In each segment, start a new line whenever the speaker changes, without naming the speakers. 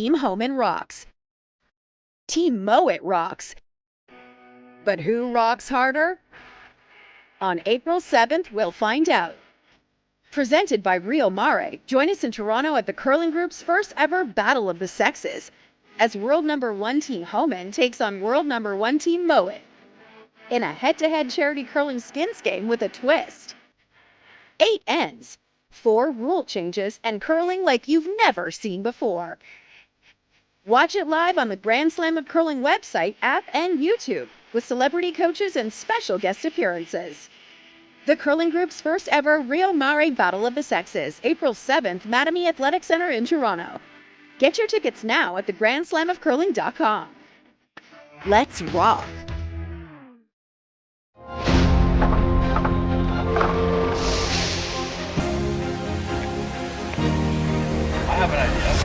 Team Homan rocks. Team Mowat rocks. But who rocks harder? On April 7th, we'll find out. Presented by Real Mare, join us in Toronto at the curling group's first ever Battle of the Sexes, as world number 1 Team Homan takes on world number 1 Team Mowat in a head-to-head charity curling skins game with a twist. 8 ends, 4 rule changes, and curling like you've never seen before. Watch it live on the Grand Slam of Curling website, app, and YouTube, with celebrity coaches and special guest appearances. The curling group's first ever Real Mare Battle of the Sexes, April 7th, Mattamy Athletic Center in Toronto. Get your tickets now at thegrandslamofcurling.com. Let's rock!
I have an idea.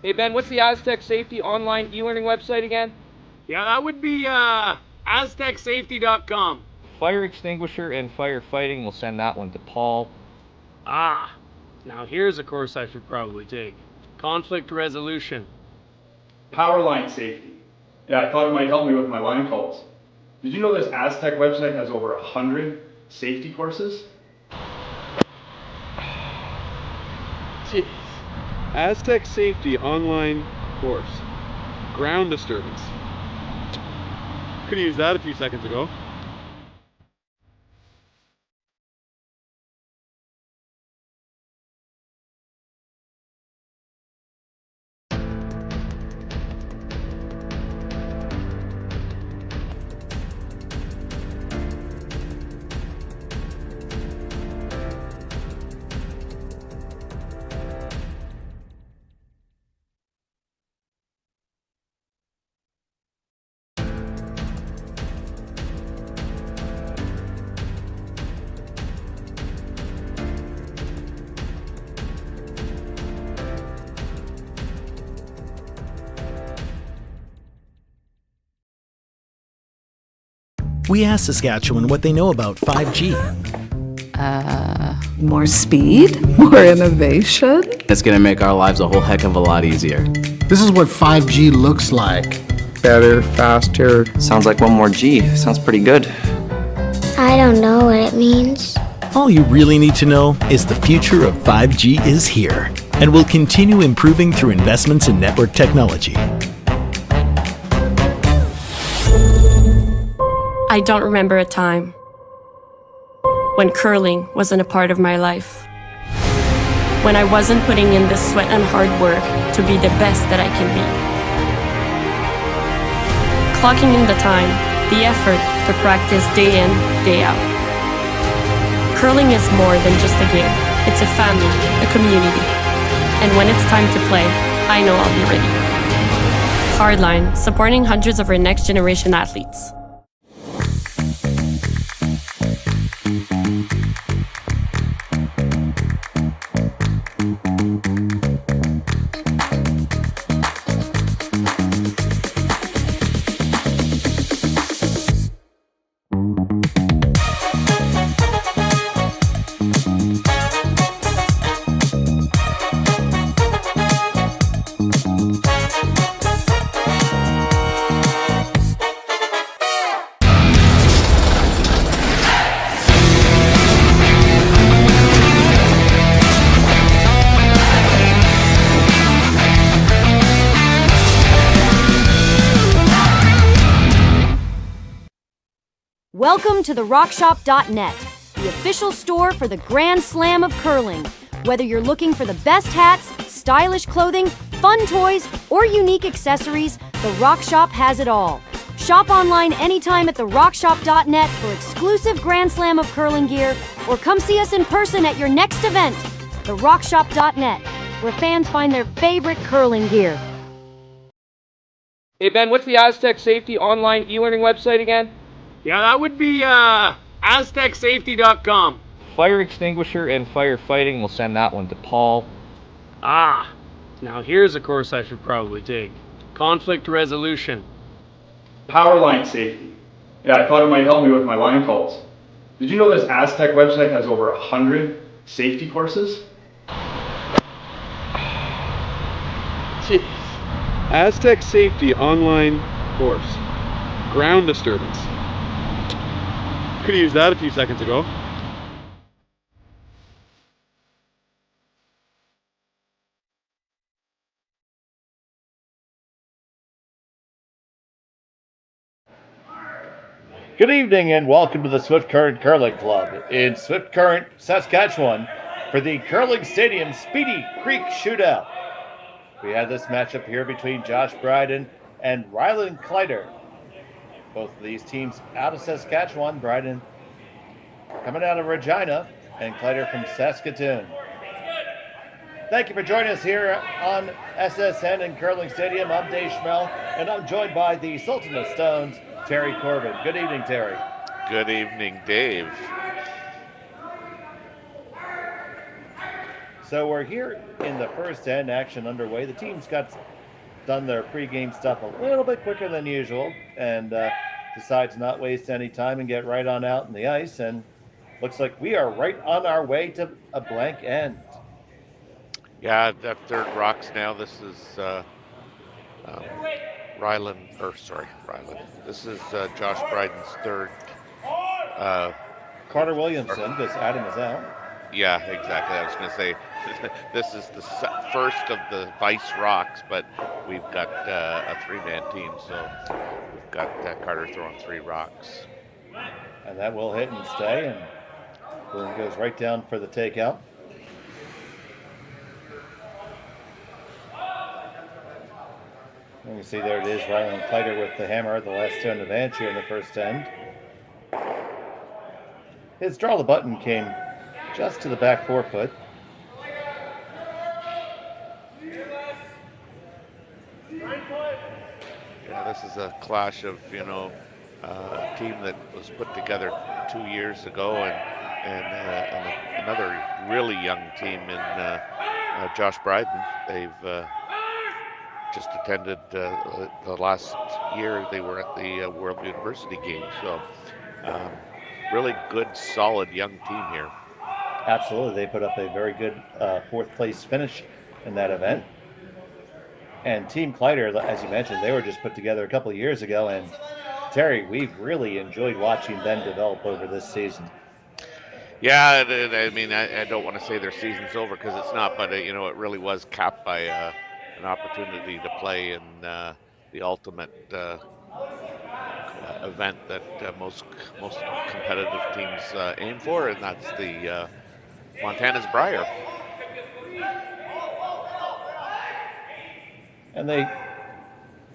Hey Ben, what's the Aztec Safety online e-learning website again?
Yeah, that would be aztecsafety.com.
Fire extinguisher and firefighting, we'll send that one to Paul.
Ah, now here's a course I should probably take. Conflict resolution.
Power line safety. Yeah, I thought it might help me with my line calls. Did you know this Aztec website has over 100 safety courses?
Jeez. Aztec Safety online course. Ground disturbance. Could have used that a few seconds ago.
We asked Saskatchewan what they know about 5G.
More speed, more innovation.
It's gonna make our lives a whole heck of a lot easier.
This is what 5G looks like.
Better, faster.
Sounds like one more G. Sounds pretty good.
I don't know what it means.
All you really need to know is the future of 5G is here and will continue improving through investments in network technology.
I don't remember a time when curling wasn't a part of my life. When I wasn't putting in the sweat and hard work to be the best that I can be. Clocking in the time, the effort to practice day in, day out. Curling is more than just a game. It's a family, a community. And when it's time to play, I know I'll be ready. Hardline, supporting hundreds of our next generation athletes.
Welcome to the rockshop.net, the official store for the Grand Slam of Curling. Whether you're looking for the best hats, stylish clothing, fun toys, or unique accessories, the Rockshop has it all. Shop online anytime at the rockshop.net for exclusive Grand Slam of Curling gear, or come see us in person at your next event. The rockshop.net, where fans find their favorite curling gear.
Hey Ben, what's the Aztec Safety online e-learning website again?
Yeah, that would be AztecSafety.com.
Fire extinguisher and firefighting, we'll send that one to Paul.
Ah, now here's a course I should probably take. Conflict resolution.
Power line safety. Yeah, I thought it might help me with my line calls. Did you know this Aztec website has over 100 safety courses?
Jeez. Aztec Safety online course. Ground disturbance. Could have used that a few seconds ago.
Good evening and welcome to the Swift Current Curling Club in Swift Current, Saskatchewan for the Curling Stadium Speedy Creek Shootout. We had this matchup here between Josh Bryden and Rylan Kleiter. Both of these teams out of Saskatchewan. Bryden coming out of Regina and Kleiter from Saskatoon. Thank you for joining us here on SSN and Curling Stadium. I'm Dave Schmel and I'm joined by the Sultan of Stones, Terry Corbin. Good evening, Terry.
Good evening, Dave.
So we're here in the first end, action underway. The teams got done their pregame stuff a little bit quicker than usual and decide to not waste any time and get right on out in the ice. And looks like we are right on our way to a blank end.
Yeah, that third rocks now. This is Rylan. This is Josh Bryden's third.
Carter Williamson, because Adam is out.
Yeah, exactly. I was going to say this is the first of the Vice Rocks, but we've got a three-man team, so we've got Carter throwing 3 rocks.
And that will hit and stay, and Boone goes right down for the takeout. You can see there it is, Rylan Kleiter with the hammer, the last turn advantage here in the first end. His draw the button came just to the back forefoot.
Yeah, this is a clash of, a team that was put together 2 years ago and another really young team in Josh Bryden. They've just attended the last year they were at the World University Games. So really good, solid young team here.
Absolutely. They put up a very good 4th place finish in that event. And Team Kleiter, as you mentioned, they were just put together a couple of years ago. And Terry, we've really enjoyed watching them develop over this season.
Yeah, I mean, I don't want to say their season's over because it's not, but it really was capped by an opportunity to play in the ultimate event that most competitive teams aim for, and that's the Montana's Brier.
And they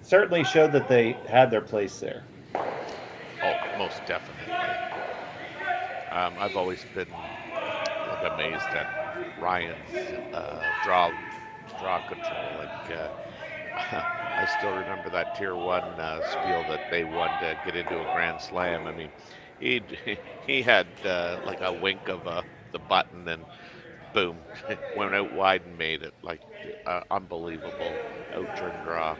certainly showed that they had their place there.
Oh, most definitely. I've always been amazed at Ryan's draw control. I still remember that Tier 1 spiel that they won to get into a Grand Slam. I mean, he had like a wink of the button and boom, went out wide and made it. Like unbelievable out-turn draw.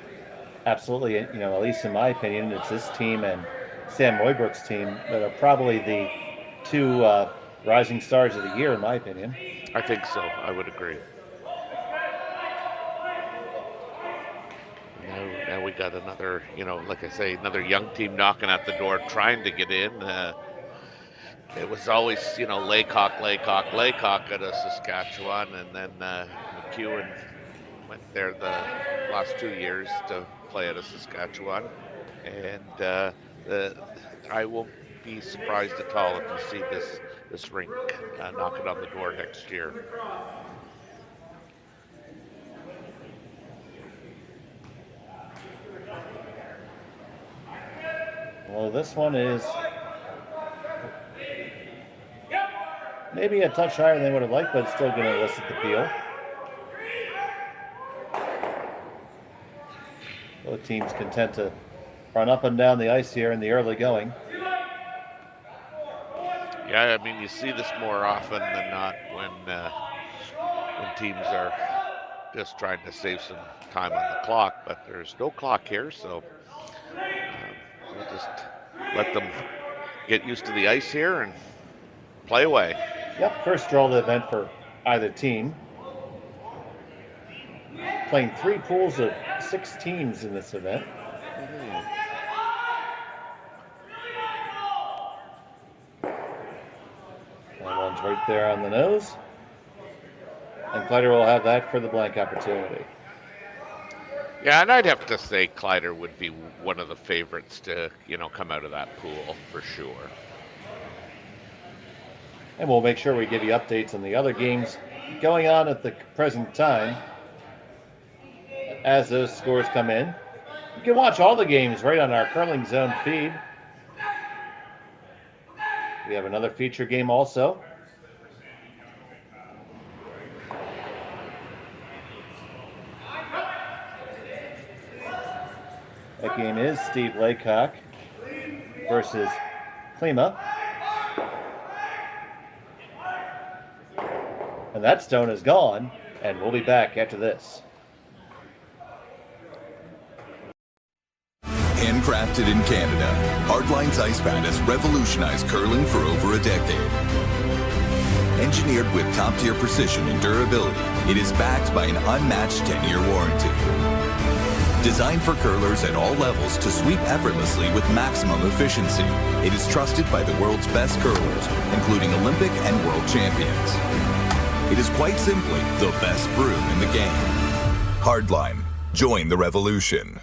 Absolutely. At least in my opinion, it's this team and Sam Moybrook's team that are probably the 2 rising stars of the year, in my opinion.
I think so. I would agree. Now we got another, like I say, another young team knocking at the door, trying to get in. It was always, Laycock out of Saskatchewan, and then McEwen went there the last 2 years to play out of Saskatchewan. And I won't be surprised at all if you see this rink knocking on the door next year.
Well, this one is maybe a touch higher than they would have liked, but it's still going to elicit the peel. Both teams content to run up and down the ice here in the early going.
Yeah, I mean, you see this more often than not when teams are just trying to save some time on the clock, but there's no clock here, so we'll just let them get used to the ice here and play away.
Yep, first draw of the event for either team. Playing 3 pools of 6 teams in this event. And one's right there on the nose. And Kleiter will have that for the blank opportunity.
Yeah, and I'd have to say Kleiter would be one of the favorites to, come out of that pool for sure.
And we'll make sure we give you updates on the other games going on at the present time as those scores come in. You can watch all the games right on our Curling Zone feed. We have another feature game also. That game is Steve Laycock versus Klima. And that stone is gone, and we'll be back after this.
Handcrafted in Canada, Hardline's ice pad has revolutionized curling for over a decade. Engineered with top-tier precision and durability, it is backed by an unmatched 10-year warranty. Designed for curlers at all levels to sweep effortlessly with maximum efficiency, it is trusted by the world's best curlers, including Olympic and world champions. It is quite simply the best broom in the game. Hardline. Join the revolution.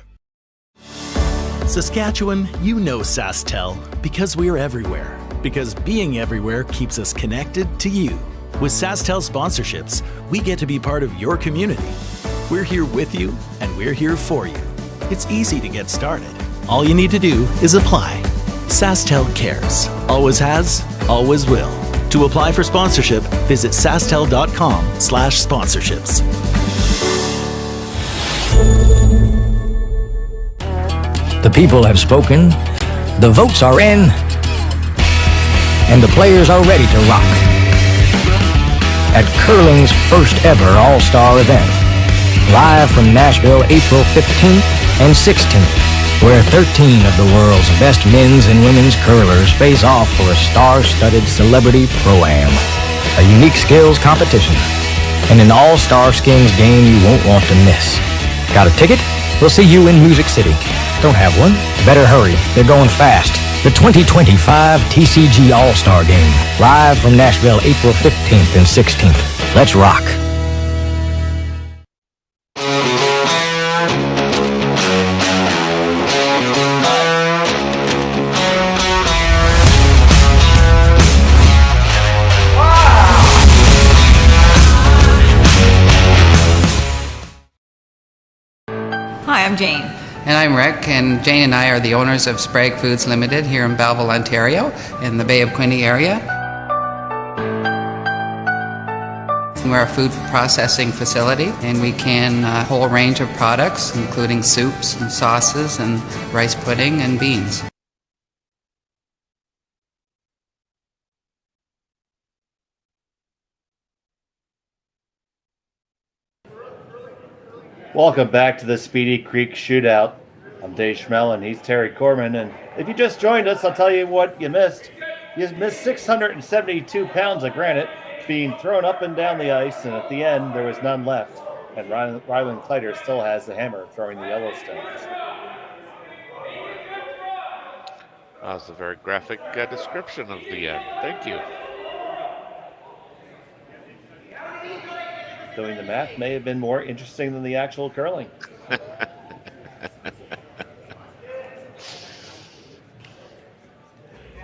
Saskatchewan, you know Sasktel because we're everywhere. Because being everywhere keeps us connected to you. With Sasktel sponsorships, we get to be part of your community. We're here with you, and we're here for you. It's easy to get started. All you need to do is apply. Sasktel cares. Always has, always will. To apply for sponsorship, visit sastel.com/sponsorships.
The people have spoken, the votes are in, and the players are ready to rock. At curling's first ever All-Star event, live from Nashville, April 15th and 16th, where 13 of the world's best men's and women's curlers face off for a star-studded celebrity pro-am, a unique skills competition, and an all-star skins game you won't want to miss. Got a ticket? We'll see you in Music City. Don't have one? Better hurry. They're going fast. The 2025 TCG All-Star Game, live from Nashville, April 15th and 16th. Let's rock.
Hi, I'm Jane.
And I'm Rick, and Jane and I are the owners of Sprague Foods Limited here in Belleville, Ontario, in the Bay of Quinte area. We're a food processing facility, and we can a whole range of products, including soups and sauces and rice pudding and beans.
Welcome back to the Speedy Creek Shootout. I'm Dave Schmel, and he's Terry Corbin. And if you just joined us, I'll tell you what you missed. You missed 672 pounds of granite being thrown up and down the ice, and at the end, there was none left. And Rylan Kleiter still has the hammer throwing the Yellowstones.
That was a very graphic description of the end. Thank you.
Doing the math may have been more interesting than the actual curling.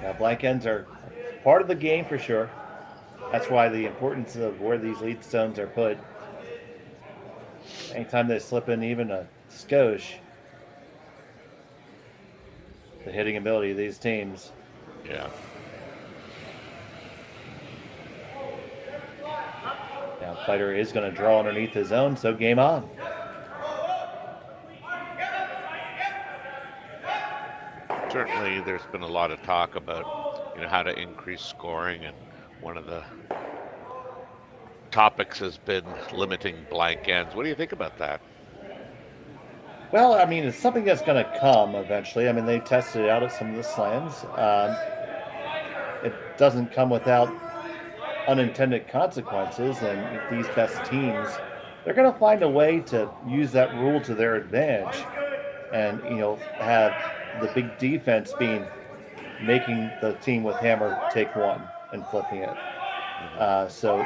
Now, blank ends are part of the game for sure. That's why the importance of where these lead stones are put. Anytime they slip in even a skosh, the hitting ability of these teams.
Yeah.
Now, Kleiter is going to draw underneath his own, so game on.
Certainly, there's been a lot of talk about, how to increase scoring, and one of the topics has been limiting blank ends. What do you think about that?
Well, I mean, it's something that's going to come eventually. I mean, they tested it out at some of the slams. It doesn't come without unintended consequences, and these best teams, they're going to find a way to use that rule to their advantage, and have the big defense being making the team with hammer take one and flipping it. So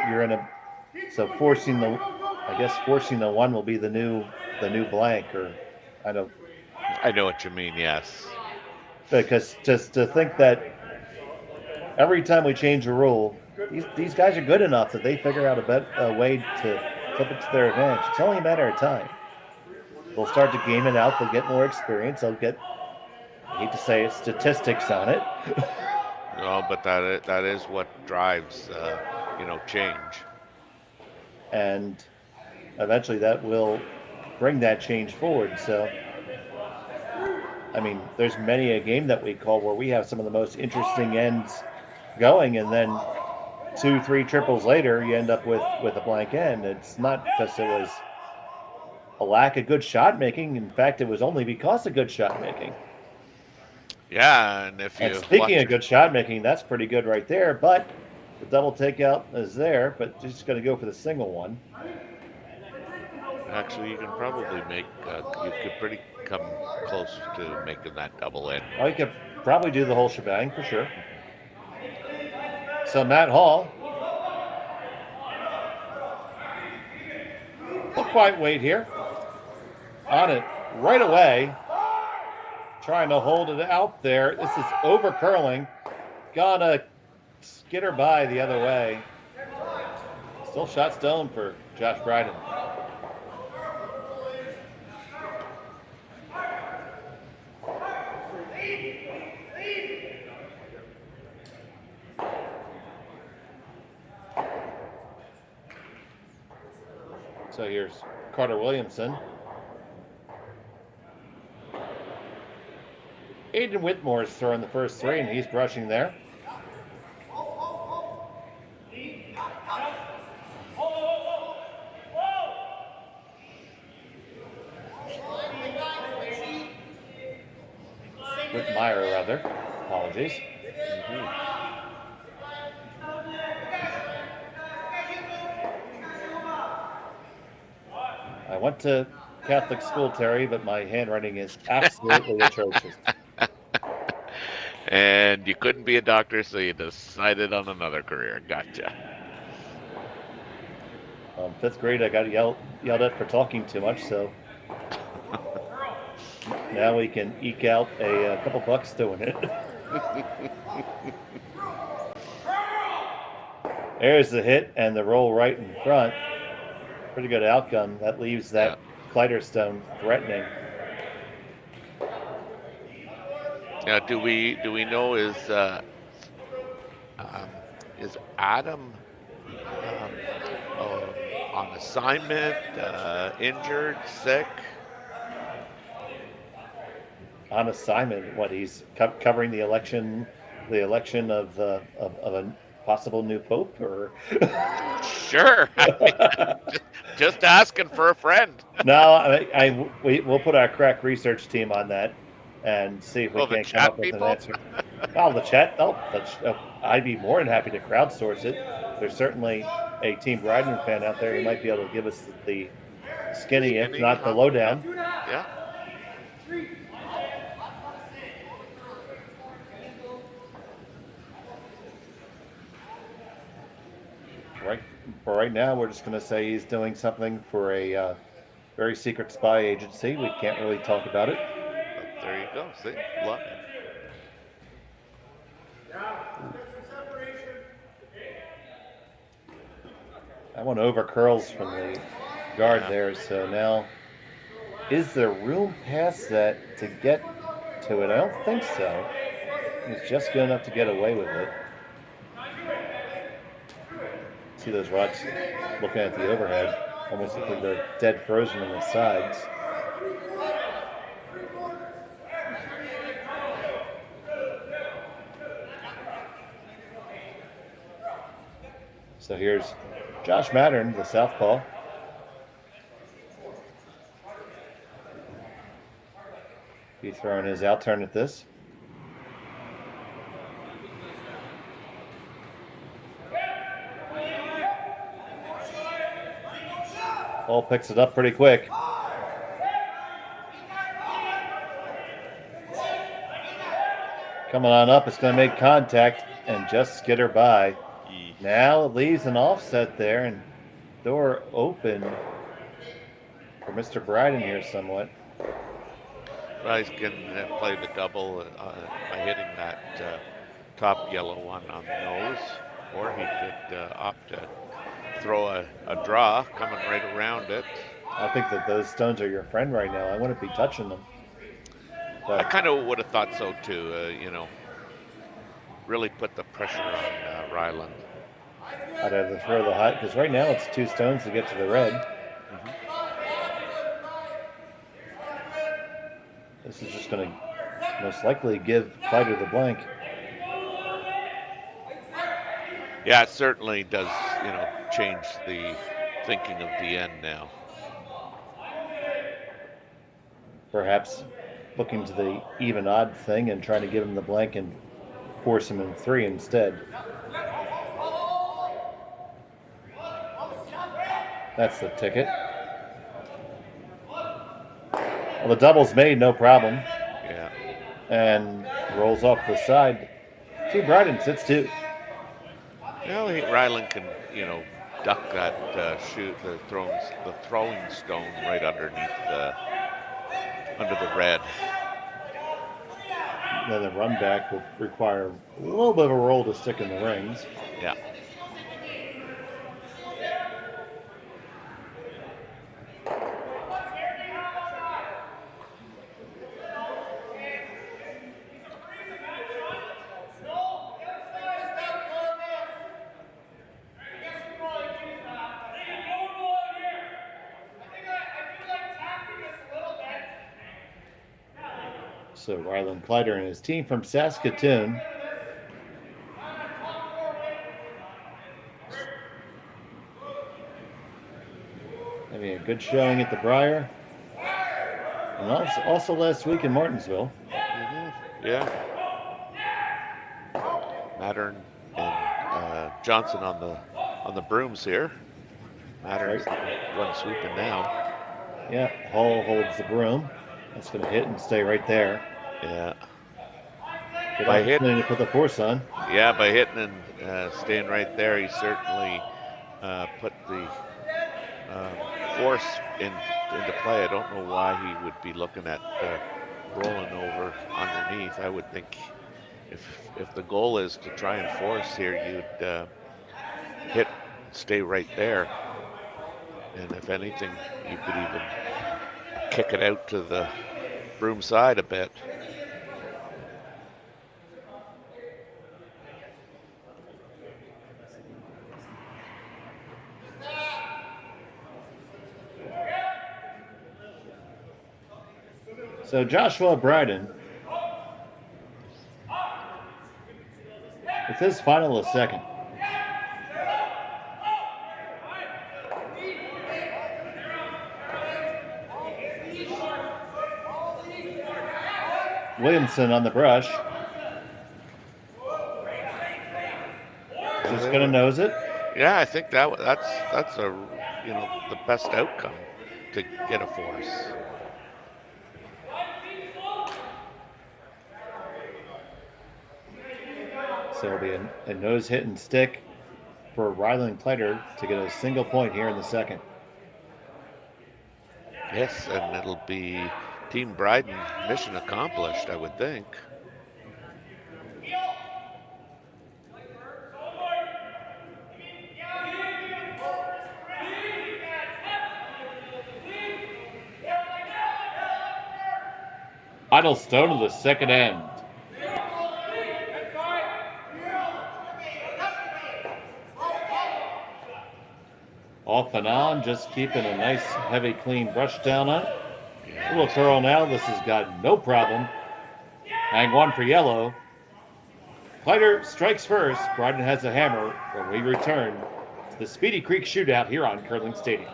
forcing the one will be the new blank, or I know
what you mean. Yes,
because just to think that every time we change a rule, these guys are good enough that they figure out a way to flip it to their advantage. It's only a matter of time. They'll start to game it out. They'll get more experience. They'll get, I hate to say it, statistics on it.
No, but that is what drives change.
And eventually that will bring that change forward. So, I mean, there's many a game that we call where we have some of the most interesting ends going, and then 2-3 triples later, you end up with a blank end. It's not because it was a lack of good shot making. In fact, it was only because of good shot making.
Yeah, and
speaking of good shot making, that's pretty good right there. But the double takeout is there, but just going to go for the single one.
Actually, you can probably make. You could pretty come close to making that double end.
Oh, you could probably do the whole shebang for sure. So Matt Hall will quite wait here. On it right away. Trying to hold it out there. This is over curling. Gonna skid her by the other way. Still shot stone for Josh Bryden. So here's Carter Williamson. Aiden Whitmore's throwing the first three, and he's brushing there. Whitmire, rather. Apologies. I went to Catholic school, Terry, but my handwriting is absolutely atrocious.
And you couldn't be a doctor, so you decided on another career. Gotcha.
Fifth grade, I got yelled at for talking too much, so now we can eke out a couple bucks doing it. There's the hit and the roll right in front. Pretty good outcome. That leaves that Kleiter stone threatening.
Now, do we know is Adam on assignment, injured, sick?
On assignment. What, he's covering the election of a possible new pope, or?
Sure. just asking for a friend.
No, we'll put our crack research team on that and see if we can come up with an answer. Oh, the chat. I'd be more than happy to crowdsource it. There's certainly a Team Bryden fan out there who might be able to give us the skinny, if not the lowdown.
Yeah.
Right now, we're just going to say he's doing something for a very secret spy agency. We can't really talk about it.
But there you go. See? Love it.
That one over curls from the guard there. So now, is there room past that to get to it? I don't think so. He's just good enough to get away with it. See those rocks looking at the overhead, almost look like they're dead frozen on the sides. So here's Josh Mattern, the southpaw. He's throwing his out turn at this. Ball picks it up pretty quick. Coming on up, it's going to make contact and just skitter by. Now it leaves an offset there and door open for Mr. Bryden here somewhat.
Well, he's going to play the double by hitting that top yellow one on the nose, or he could opt to throw a draw coming right around it.
I think that those stones are your friend right now. I wouldn't be touching them. But
I kind of would have thought so too, really put the pressure on Rylan.
I'd either throw the high, because right now it's 2 stones to get to the red.
Mm-hmm.
This is just going to most likely give Kleiter the blank.
Yeah, it certainly does, change the thinking of the end now.
Perhaps looking to the even odd thing and trying to give him the blank and force him in 3 instead. That's the ticket. Well, the double's made, no problem.
Yeah.
And rolls off the side. Team Bryden sits 2.
Well, Rylan can, duck that the throwing stone right underneath under the red.
Then the run back will require a little bit of a roll to stick in the rings.
Yeah.
So Rylan Kleiter and his team from Saskatoon. Having a good showing at the Briar. And also last week in Martinsville.
Mm-hmm. Yeah. Mattern and Johnson on the brooms here. Mattern's one sweeping now.
Yeah, Hall holds the broom. That's going to hit and stay right there.
Yeah.
Good opportunity to put the force on.
Yeah, by hitting and staying right there, he certainly put the force into play. I don't know why he would be looking at rolling over underneath. I would think if the goal is to try and force here, you'd hit, stay right there. And if anything, you could even kick it out to the broom side a bit.
So Joshua Bryden, with his final a second. Williamson on the brush. Just gonna nose it.
Yeah, I think that's a the best outcome to get a force.
So it'll be a nose hit and stick for Rylan Kleiter to get a single point here in the second.
Yes, and it'll be Team Bryden mission accomplished, I would think.
Final stone of the second end. Off and on, just keeping a nice heavy clean brush down on it. A little curl now, this has got no problem. Hang one for yellow. Kleiter strikes first, Bryden has a hammer when we return the Speedy Creek Shootout here on Curling Stadium.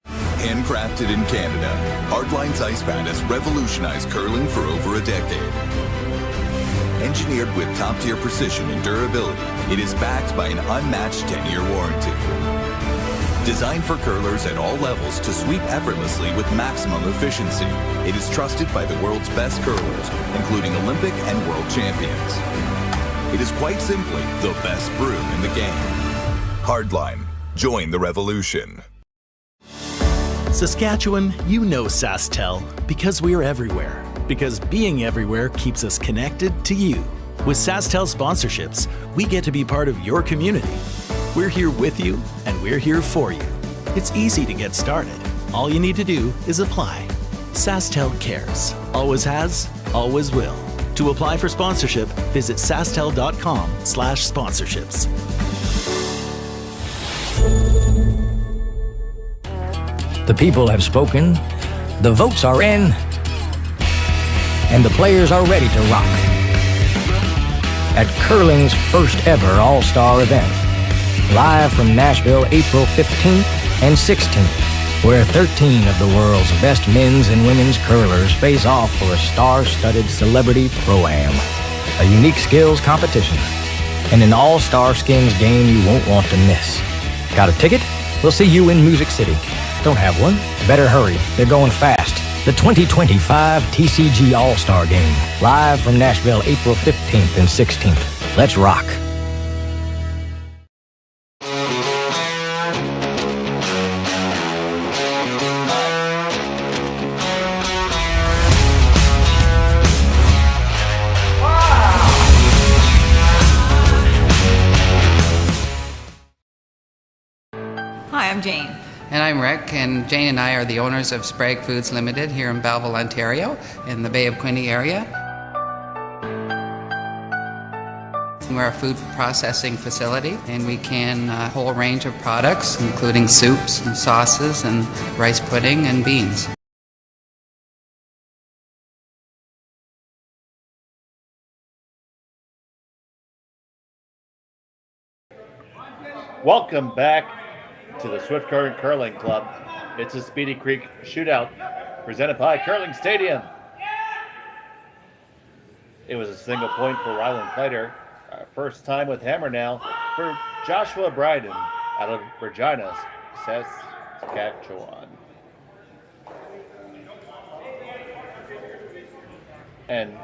Handcrafted in Canada, Hardline's ice pad has revolutionized curling for over a decade. Engineered with top-tier precision and durability, it is backed by an unmatched 10-year warranty. Designed for curlers at all levels to sweep effortlessly with maximum efficiency, it is trusted by the world's best curlers, including Olympic and world champions. It is quite simply the best broom in the game. Hardline. Join the revolution.
Saskatchewan, you know Sasktel because we're everywhere. Because being everywhere keeps us connected to you. With Sasktel sponsorships, we get to be part of your community. We're here with you, and we're here for you. It's easy to get started. All you need to do is apply. Sasktel cares. Always has, always will. To apply for sponsorship, visit sasktel.com/sponsorships.
The people have spoken, the votes are in, and the players are ready to rock. At curling's first ever all-star event, live from Nashville, April 15th and 16th, where 13 of the world's best men's and women's curlers face off for a star-studded celebrity pro-am, a unique skills competition, and an all-star skins game you won't want to miss. Got a ticket? We'll see you in Music City. Don't have one? Better hurry. They're going fast. The 2025 TCG All-Star Game, live from Nashville, April 15th and 16th. Let's rock.
Hi, I'm Jane.
And I'm Rick, and Jane and I are the owners of Sprague Foods Limited here in Belleville, Ontario, in the Bay of Quinte area. We're a food processing facility, and we can a whole range of products, including soups and sauces and rice pudding and beans.
Welcome back to the Swift Current Curling Club. It's a Speedy Creek Shootout presented by Curling Stadium. It was a single point for Rylan Kleiter. Our first time with hammer now for Joshua Bryden out of Regina, Saskatchewan. And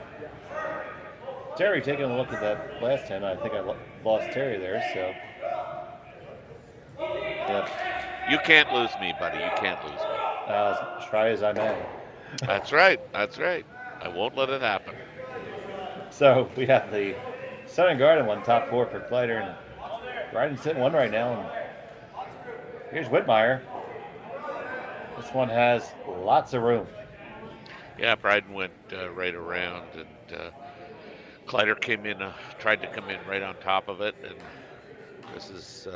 Terry, taking a look at that last hand, I think I lost Terry there, so. Yep.
You can't lose me, buddy. You can't lose me.
Try as I may.
That's right. That's right. I won't let it happen.
So we have the Sun and Garden one, top four for Kleiter, and Bryden's sitting one right now. And here's Whitmire. This one has lots of room.
Yeah, Bryden went right around, and Kleiter came in, tried to come in right on top of it, and this is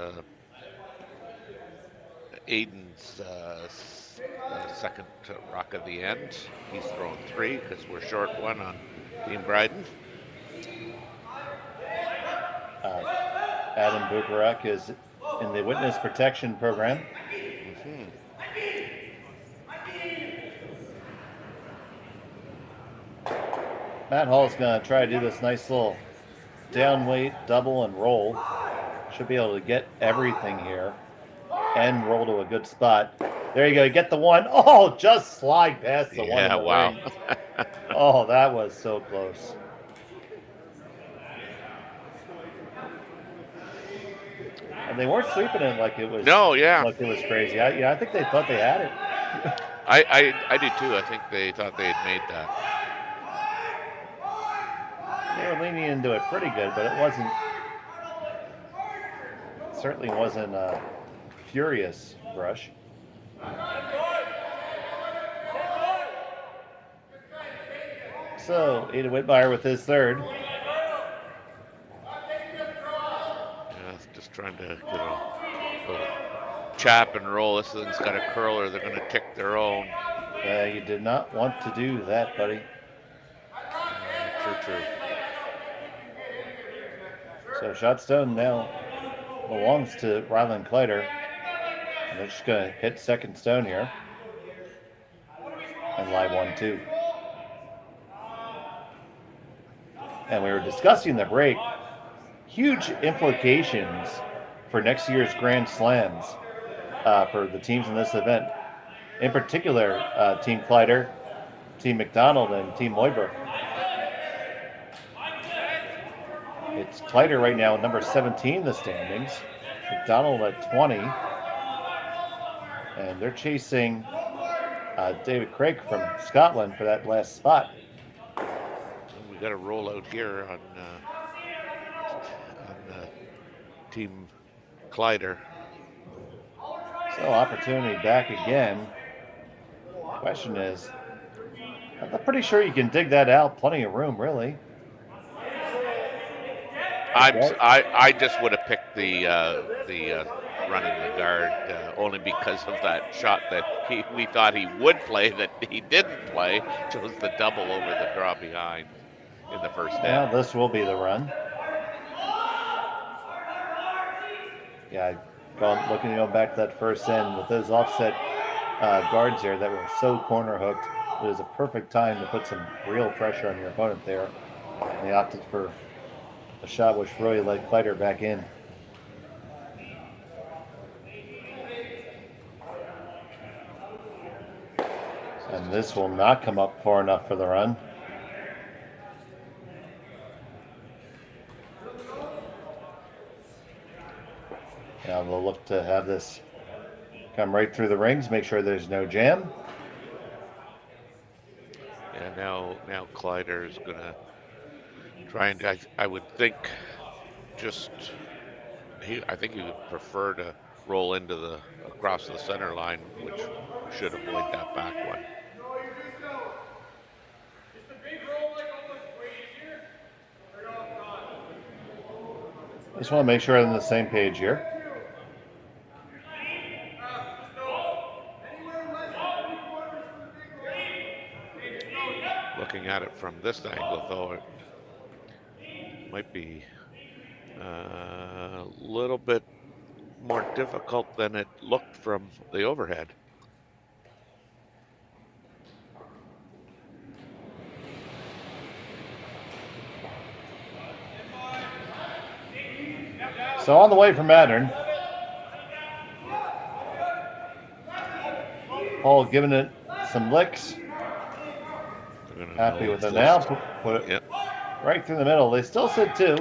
Aiden's second rock of the end. He's thrown three because we're short one on Team Bryden.
Adam Bukarek is in the witness protection program.
Mm-hmm.
Matt Hall's going to try to do this nice little down weight, double, and roll. Should be able to get everything here and roll to a good spot. There you go. Get the one. Oh, just slide past the one.
Yeah, wow.
Oh, that was so close. And they weren't sweeping it like it was.
No, yeah.
Like it was crazy. I think they thought they had it.
I do too. I think they thought they had made that.
They were leaning into it pretty good, but it wasn't. Certainly wasn't a furious brush. So, Ada Whitmire with his third.
Yeah, just trying to get a little chap and roll. This thing's got a curler. They're going to tick their own.
You did not want to do that, buddy.
True.
So, Shotstone now belongs to Rylan Kleiter. And they're just going to hit second stone here. And live 1-2. And we were discussing the break. Huge implications for next year's Grand Slams for the teams in this event. In particular, Team Kleiter, Team McDonald, and Team Moybrook. It's Kleiter right now at number 17 in the standings. McDonald at 20. And they're chasing David Craig from Scotland for that last spot.
We got a rollout here on Team Kleiter.
So opportunity back again. Question is, I'm pretty sure you can dig that out. Plenty of room, really.
I just would have picked the running the guard only because of that shot that we thought he would play that he didn't play. Chose the double over the draw behind in the first half.
This will be the run. Yeah, going back to that first end with those offset guards there that were so corner hooked. It was a perfect time to put some real pressure on your opponent there. And they opted for a shot which really let Kleiter back in. And this will not come up far enough for the run. Now they'll look to have this come right through the rings, make sure there's no jam.
Yeah, now Kleiter is going to try and, I would think, I think he would prefer to roll into across the center line, which should avoid that back one.
Just want to make sure I'm on the same page here.
Looking at it from this angle, though, it might be a little bit more difficult than it looked from the overhead.
So on the way from Mattern, Paul giving it some licks. Happy with it now. Put it right through the middle. They still sit two.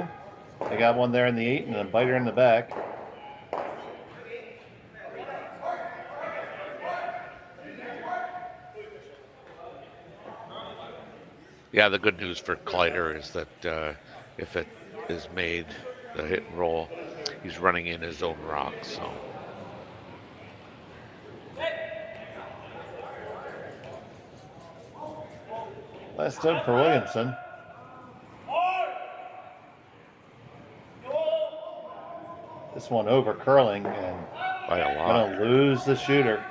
They got one there in the 8 and a biter in the back.
Yeah, the good news for Kleiter is that if it is made, the hit and roll, he's running in his own rock, so.
Last stood for Williamson. This one over curling and
by a lot.
Gonna lose the shooter.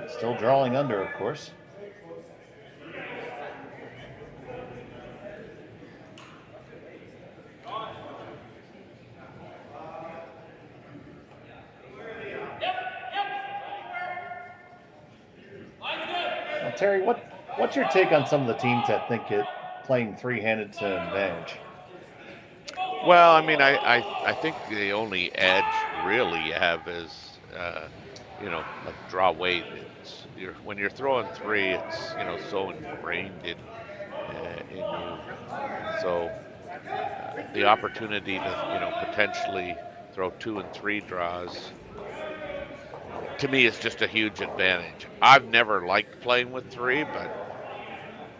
Still drawing under, of course. Now, Terry, what's your take on some of the teams that think playing three-handed to an advantage?
Well, I mean, I think the only edge really you have is, like draw weight. When you're throwing three, it's, so ingrained in you. So the opportunity to, potentially throw 2 and 3 draws, to me, is just a huge advantage. I've never liked playing with 3, but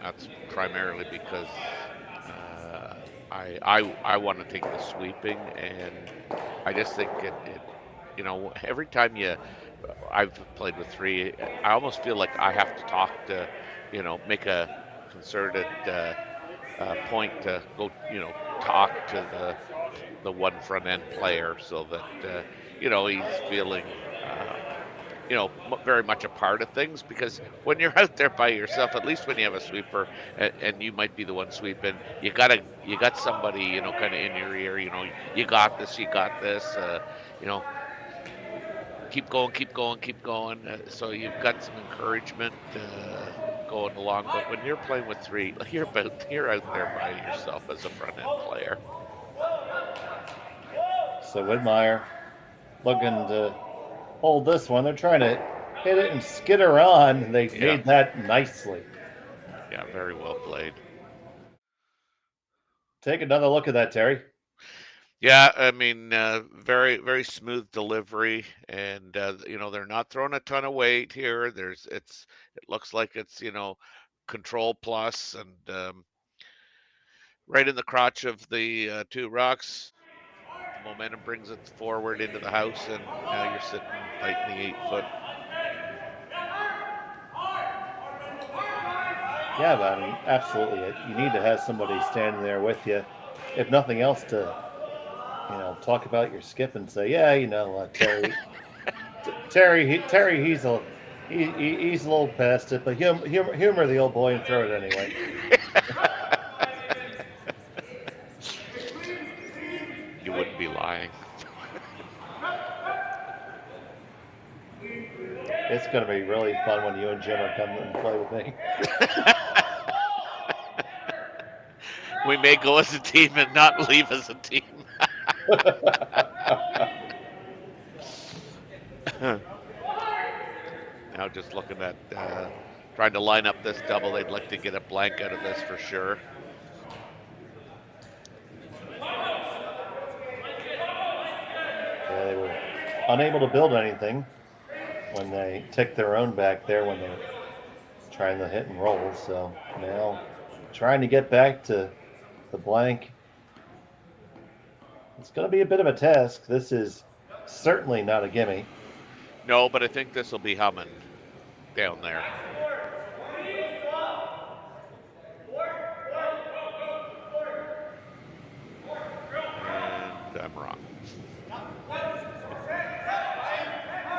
that's primarily because I want to take the sweeping, and I just think it every time I've played with 3, I almost feel like I have to talk to, make a concerted point to go, talk to the one front end player so that, he's feeling very much a part of things, because when you're out there by yourself, at least when you have a sweeper and you might be the one sweeping, you got somebody, kind of in your ear, you got this, keep going, keep going, keep going. So you've got some encouragement going along. But when you're playing with three, you're out there by yourself as a front end player.
So Whitmire looking to hold this one. They're trying to hit it and skitter on. They made that nicely.
Yeah, very well played.
Take another look at that, Terry.
Yeah, I mean, very, very smooth delivery, and they're not throwing a ton of weight here. It looks like it's control plus, and right in the crotch of the two rocks. The momentum brings it forward into the house, and now you're sitting fighting the 8-foot.
Yeah, but I mean, absolutely. You need to have somebody standing there with you, if nothing else, to talk about your skip and say, Terry, Terry, he's a little past it, but humor the old boy and throw it anyway.
You wouldn't be lying.
It's going to be really fun when you and Jim are coming and play with me.
We may go as a team and not leave as a team. Now just looking at trying to line up this double. They'd like to get a blank out of this for sure.
Yeah, they were unable to build anything when they took their own back there when they're trying to hit and roll. So now trying to get back to the blank. It's going to be a bit of a task. This is certainly not a gimme.
No, but I think this will be humming down there. And I'm wrong.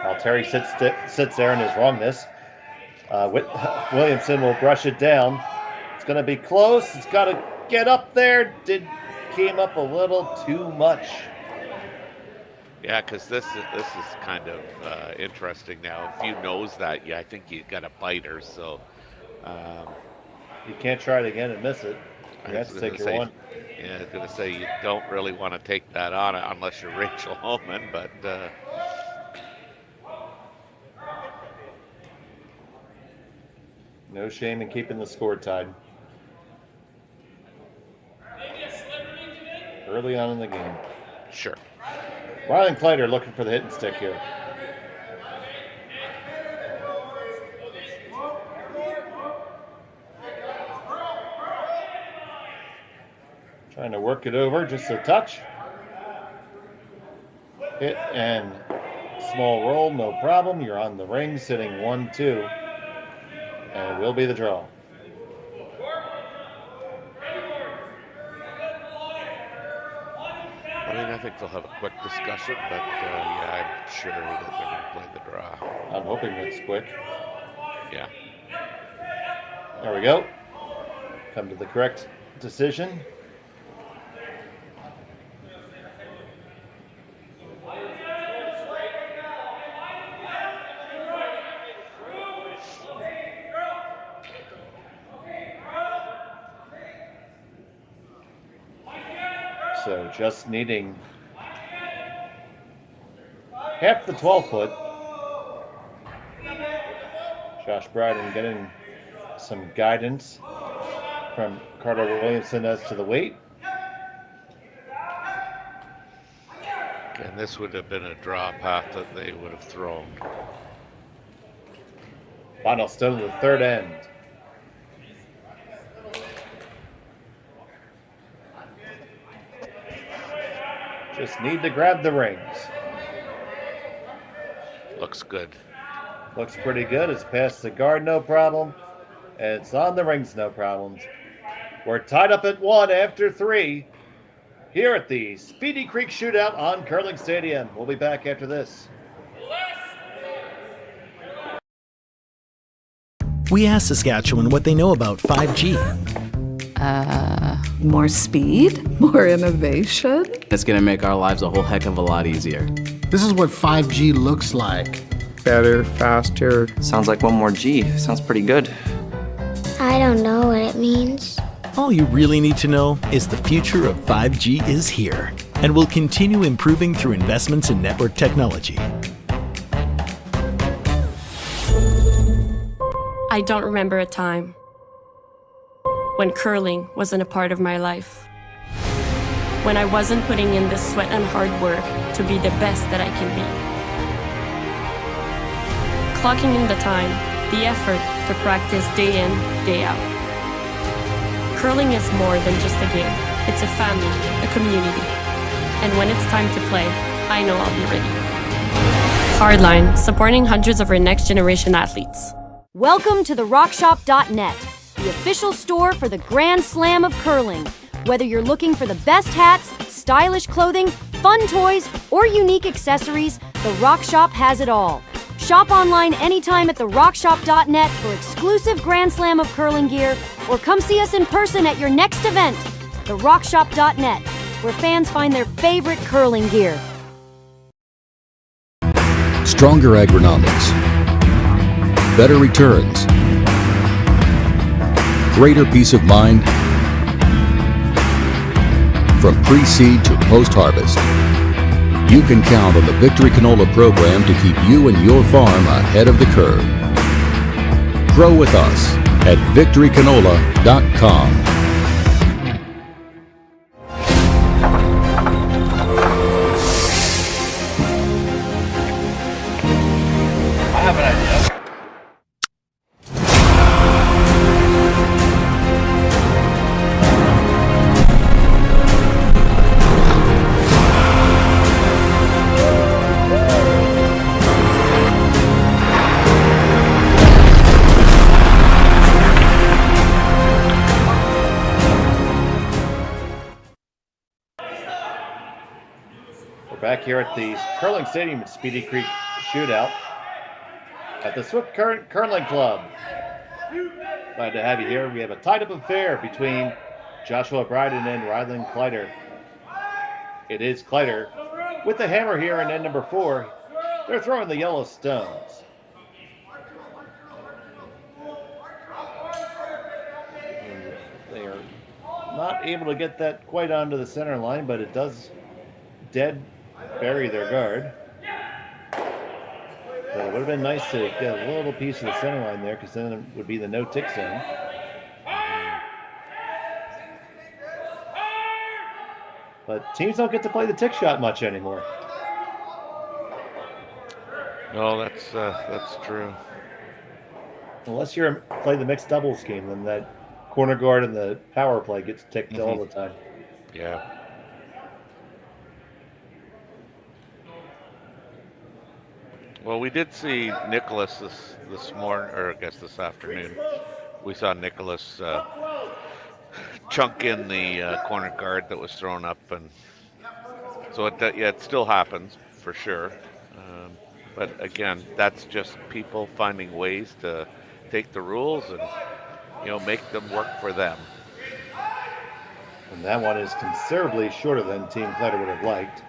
While Terry sits there in his wrongness, Williamson will brush it down. It's going to be close. It's got to get up there. Came up a little too much.
Yeah, because this is kind of interesting now. If you knows that, I think you got a biter. So
you can't try it again and miss it. You have to take your one.
Yeah, I was going to say you don't really want to take that on unless you're Rachel Holman, but.
No shame in keeping the score tied. Early on in the game.
Sure.
Rylan Kleiter looking for the hit and stick here. Trying to work it over, just a touch. Hit and small roll, no problem. You're on the ring, sitting 1-2. And it will be the draw.
I mean, I think they'll have a quick discussion, but I'm sure that they're going to play the draw.
I'm hoping it's quick.
Yeah.
There we go. Come to the correct decision. So just needing half the 12-foot. Josh Bryden getting some guidance from Carter Williamson as to the weight.
And this would have been a draw path that they would have thrown.
Final still to the third end. Just need to grab the rings.
Looks good.
Looks pretty good. It's past the guard, no problem. And it's on the rings, no problems. We're tied up at 1 after 3 here at the Speedy Creek Shootout on Curling Stadium. We'll be back after this.
we asked Saskatchewan what they know about 5G.
More speed? More innovation?
It's gonna make our lives a whole heck of a lot easier.
This is what 5G looks like.
Better, faster.
Sounds like one more G. Sounds pretty good.
I don't know what it means.
All you really need to know is the future of 5G is here and will continue improving through investments in network technology.
I don't remember a time when curling wasn't a part of my life. When I wasn't putting in the sweat and hard work to be the best that I can be. Clocking in the time, the effort to practice day in, day out. Curling is more than just a game. It's a family, a community. And when it's time to play, I know I'll be ready. Hardline, supporting hundreds of our next generation athletes.
Welcome to the rockshop.net, the official store for the Grand Slam of curling. Whether you're looking for the best hats, stylish clothing, fun toys, or unique accessories, the Rock Shop has it all. Shop online anytime at therockshop.net for exclusive Grand Slam of curling gear, or come see us in person at your next event. Therockshop.net, where fans find their favorite curling gear.
Stronger agronomics. Better returns. Greater peace of mind. From pre-seed to post-harvest, you can count on the Victory Canola program to keep you and your farm ahead of the curve. Grow with us at victorycanola.com.
I have an idea. Back here at the Curling Stadium at Speedy Creek Shootout at the Swift Current Curling Club. Glad to have you here. We have a tied-up affair between Joshua Bryden and Rylan Kleiter. It is Kleiter with the hammer here in end number 4. They're throwing the yellow stones. They are not able to get that quite onto the center line, but it does bury their guard. But it would have been nice to get a little piece of the center line there, because then it would be the no tick zone. But teams don't get to play the tick shot much anymore.
No, that's true.
Unless you're play the mixed doubles game, then that corner guard and the power play gets ticked all the time.
Yeah. Well, we did see Nicholas this morning, or I guess this afternoon. We saw Nicholas chunk in the corner guard that was thrown up, and so it still happens for sure. But again, that's just people finding ways to take the rules and make them work for them.
And that one is considerably shorter than Team Kleiter would have liked.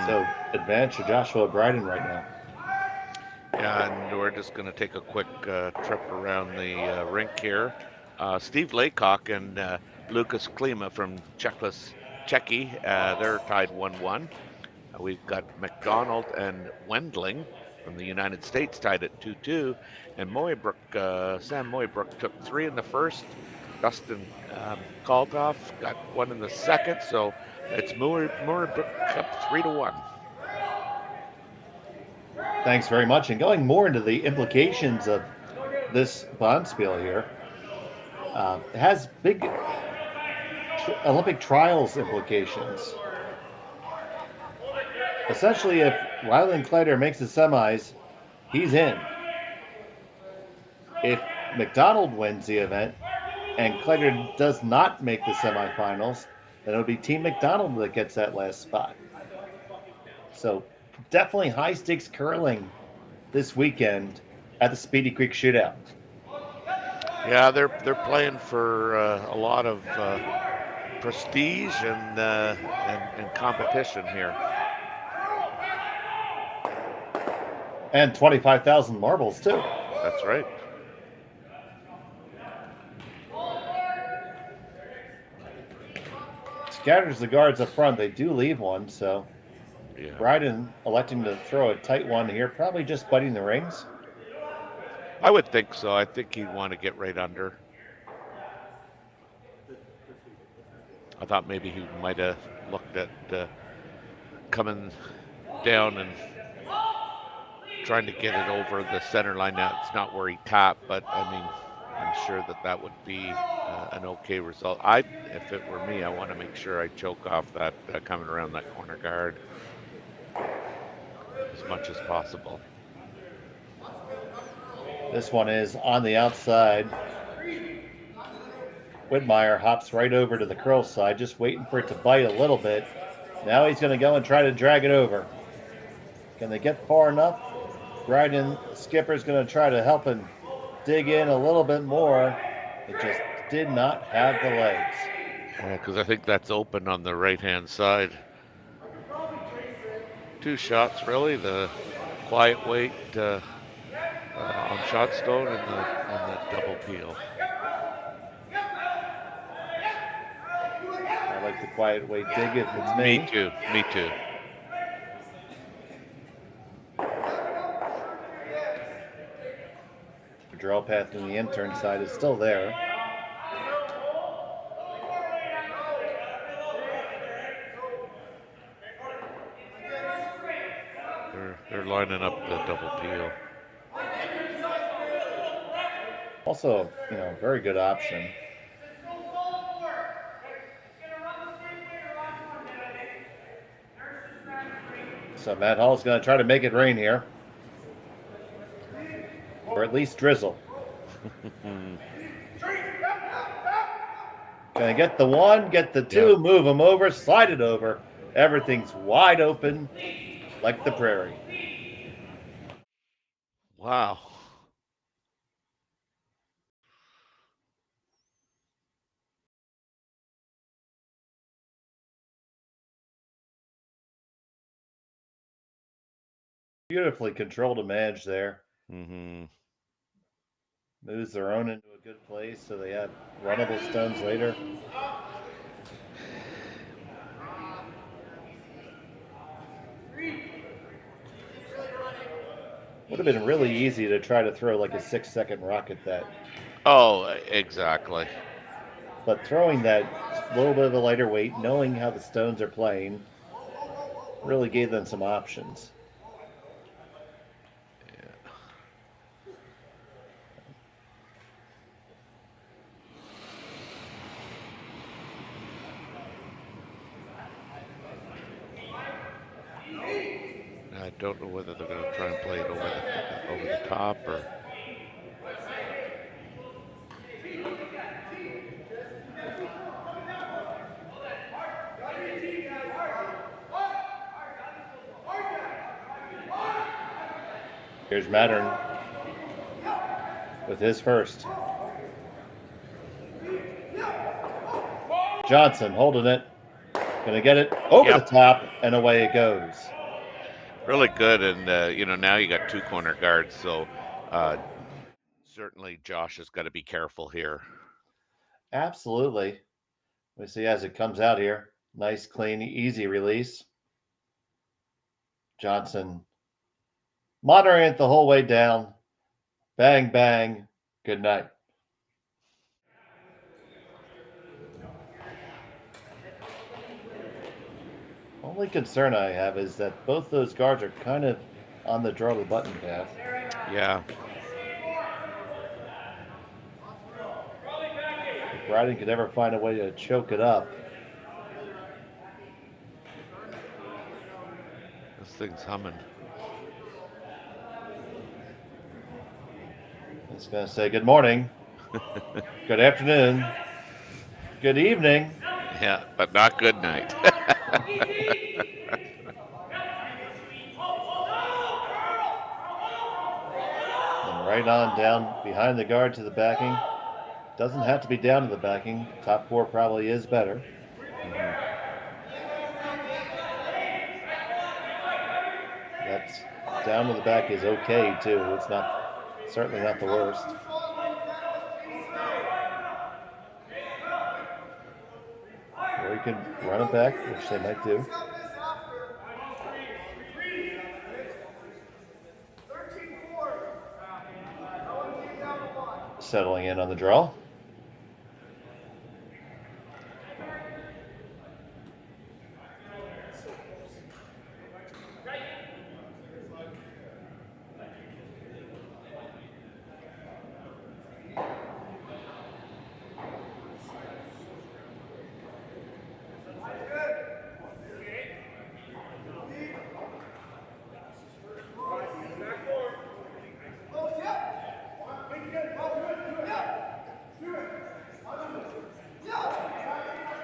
So advantage to Joshua Bryden right now.
Yeah, and we're just going to take a quick trip around the rink here. Steve Laycock and Lucas Klima from Czechia, they're tied 1-1. We've got McDonald and Wendling from the United States tied at 2-2. And Sam Moybrook took 3 in the first. Dustin Kaltoff got 1 in the second. So it's Moybrook up 3-1.
Thanks very much. And going more into the implications of this bonspiel here, it has big Olympic trials implications. Essentially, if Rylan Kleiter makes the semis, he's in. If McDonald wins the event and Kleiter does not make the semifinals, then it'll be Team McDonald that gets that last spot. So definitely high-stakes curling this weekend at the Speedy Creek Shootout.
Yeah, they're playing for a lot of prestige and competition here.
And 25,000 marbles, too.
That's right.
Scatters the guards up front. They do leave one, so
yeah.
Bryden electing to throw a tight one here, probably just biting the rings.
I would think so. I think he'd want to get right under. I thought maybe he might have looked at coming down and trying to get it over the center line. Now, it's not where he tapped, but I mean, I'm sure that would be an okay result. If it were me, I want to make sure I choke off that coming around that corner guard as much as possible.
This one is on the outside. Whitmire hops right over to the curl side, just waiting for it to bite a little bit. Now he's going to go and try to drag it over. Can they get far enough? Bryden, skipper's going to try to help him dig in a little bit more. It just did not have the legs.
Yeah, because I think that's open on the right-hand side. 2 shots, really. The quiet weight on Shotstone and the double peel.
I like the quiet weight dig if it's me.
Me too. Me too.
The draw path on the intern side is still there.
They're lining up the double peel.
Also, very good option. So Matt Hall's going to try to make it rain here. Or at least drizzle. Gonna get the 1, get the 2, move him over, slide it over. Everything's wide open like the prairie.
Wow.
Beautifully controlled and managed there.
Mm-hmm.
Moves their own into a good place so they have runnable stones later. Would have been really easy to try to throw like a 6-second rock at that.
Oh, exactly.
But throwing that little bit of a lighter weight, knowing how the stones are playing, really gave them some options.
I don't know whether they're going to try and play it over the top or.
Here's Mattern with his first. Johnson holding it. Going to get it over the top, and away it goes.
Really good, and now you got 2 corner guards, so certainly Josh has got to be careful here.
Absolutely. We see as it comes out here. Nice, clean, easy release. Johnson monitoring it the whole way down. Bang, bang. Good night. Only concern I have is that both those guards are kind of on the draw the button path.
Yeah.
If Bryden could ever find a way to choke it up.
This thing's humming.
It's going to say good morning, good afternoon, good evening.
Yeah, but not good night.
And right on down behind the guard to the backing. Doesn't have to be down to the backing. Top 4 probably is better. That's down to the back is okay too. It's not, certainly not the worst. Or you can run it back, which they might do. Settling in on the draw.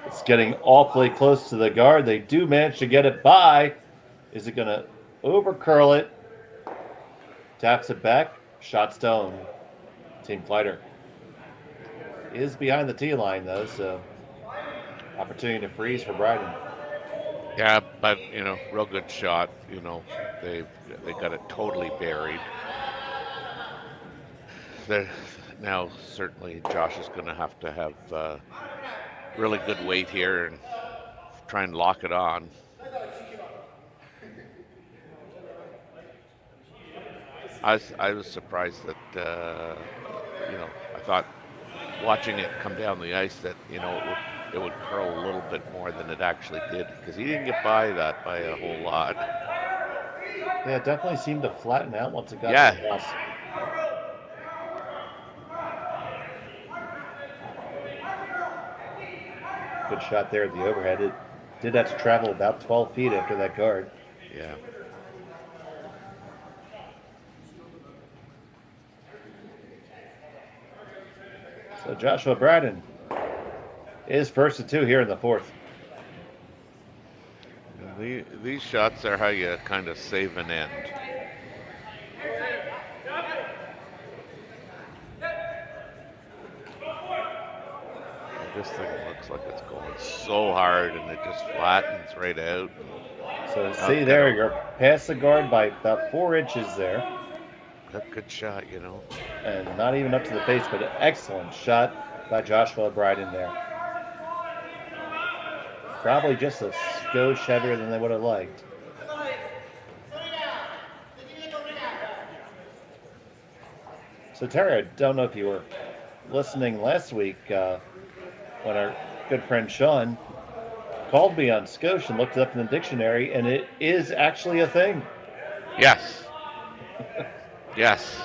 It's getting awfully close to the guard. They do manage to get it by. Is it going to over-curl it? Taps it back. Shot stone. Team Kleiter is behind the tee line, though, so opportunity to freeze for Bryden.
Yeah, but, real good shot. They got it totally buried. Now, certainly, Josh is going to have really good weight here and try and lock it on. I was surprised that I thought watching it come down the ice that it would curl a little bit more than it actually did, because he didn't get by that by a whole lot.
Yeah, it definitely seemed to flatten out once it got to the house. Good shot there at the overhead. It did have to travel about 12 feet after that guard.
Yeah.
So Joshua Bryden is first to 2 here in the 4th.
These shots are how you kind of save an end. This thing looks like it's going so hard, and it just flattens right out.
So see there, you're past the guard by about 4 inches there.
Good shot,
And not even up to the face, but an excellent shot by Joshua Bryden there. Probably just a skosh heavier than they would have liked. So Terry, I don't know if you were listening last week when our good friend Sean called me on skosh and looked it up in the dictionary, and it is actually a thing.
Yes. Yes.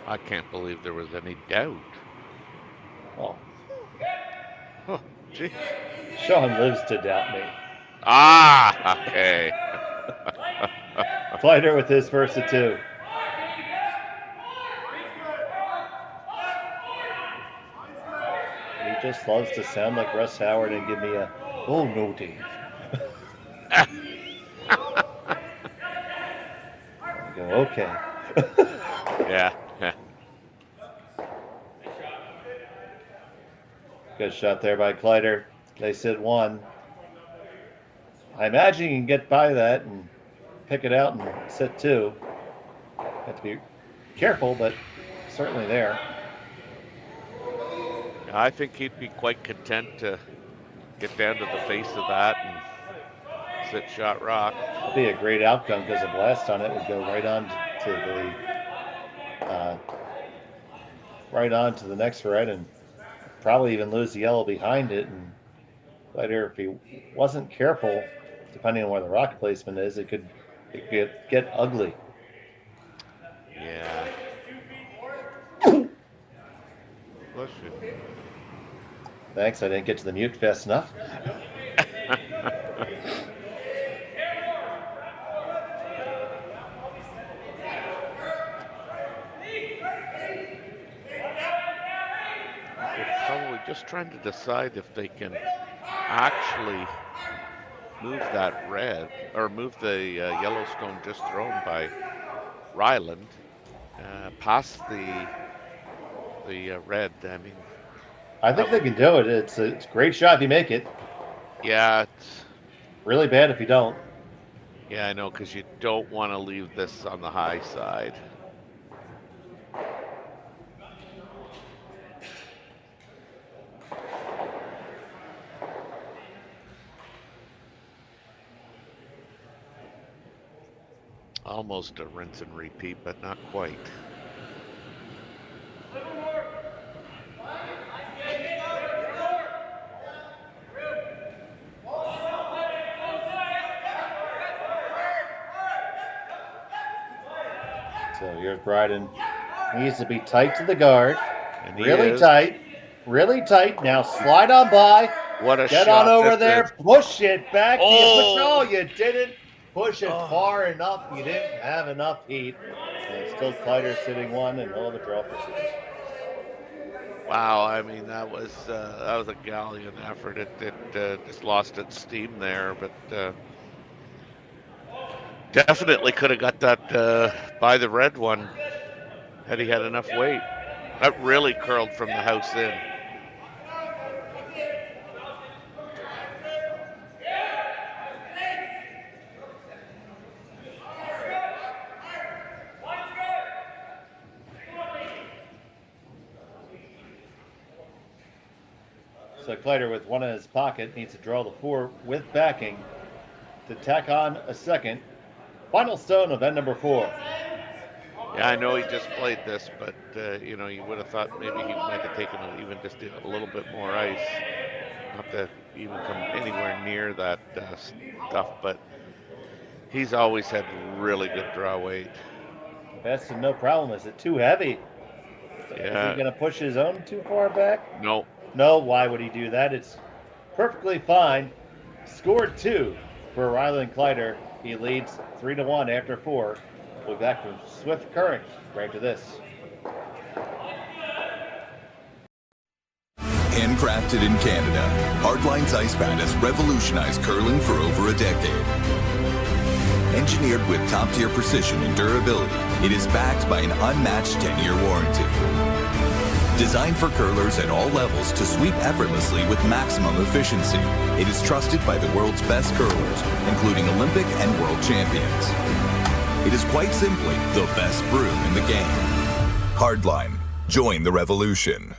I can't believe there was any doubt.
Oh.
Oh, gee.
Sean lives to doubt me.
Ah, okay.
Kleiter with his first of 2. He just loves to sound like Russ Howard and give me a, oh no, Dave. I go, okay.
Yeah.
Good shot there by Kleiter. They sit 1. I imagine you can get by that and pick it out and sit 2. Have to be careful, but certainly there.
I think he'd be quite content to get down to the face of that and sit shot rock.
That'd be a great outcome, because a blast on it would go right on to the next red, and probably even lose the yellow behind it. And later, if he wasn't careful, depending on where the rock placement is, it could get ugly.
Yeah. Bless you.
Thanks, I didn't get to the mute fast enough.
just trying to decide if they can actually move that red, or move the Yellowstone just thrown by Ryland past the red. I mean,
I think they can do it. It's a great shot if you make it.
Yeah, it's
really bad if you don't.
Yeah, I know, because you don't want to leave this on the high side. Almost a rinse and repeat, but not quite.
So here's Bryden. Needs to be tight to the guard.
And
really tight. Now slide on by.
What a
Get
shot
on over
this
there.
is.
Push it back.
Oh.
You didn't push it far enough. You didn't have enough heat. And still Kleiter sitting one, and no other draw pursuit.
Wow, I mean, that was a gallant effort. It just lost its steam there, but definitely could have got that by the red one had he had enough weight. That really curled from the house in.
So Kleiter, with one in his pocket, needs to draw the 4 with backing to tack on a second. Final stone of end number 4.
Yeah, I know he just played this, but you know, you would have thought maybe he might have taken even just a little bit more ice, not to even come anywhere near that stuff. But he's always had really good draw weight.
Best and no problem. Is it too heavy?
Yeah.
Is he going to push his own too far back?
No.
No, why would he do that? It's perfectly fine. Scored 2 for Rylan Kleiter. He leads 3-1 after 4. We'll be back from Swift Current right to this.
Handcrafted in Canada, Hardline's ice pad has revolutionized curling for over a decade. Engineered with top-tier precision and durability, it is backed by an unmatched 10-year warranty. Designed for curlers at all levels to sweep effortlessly with maximum efficiency, it is trusted by the world's best curlers, including Olympic and world champions. It is quite simply the best brew in the game. Hardline. Join the revolution.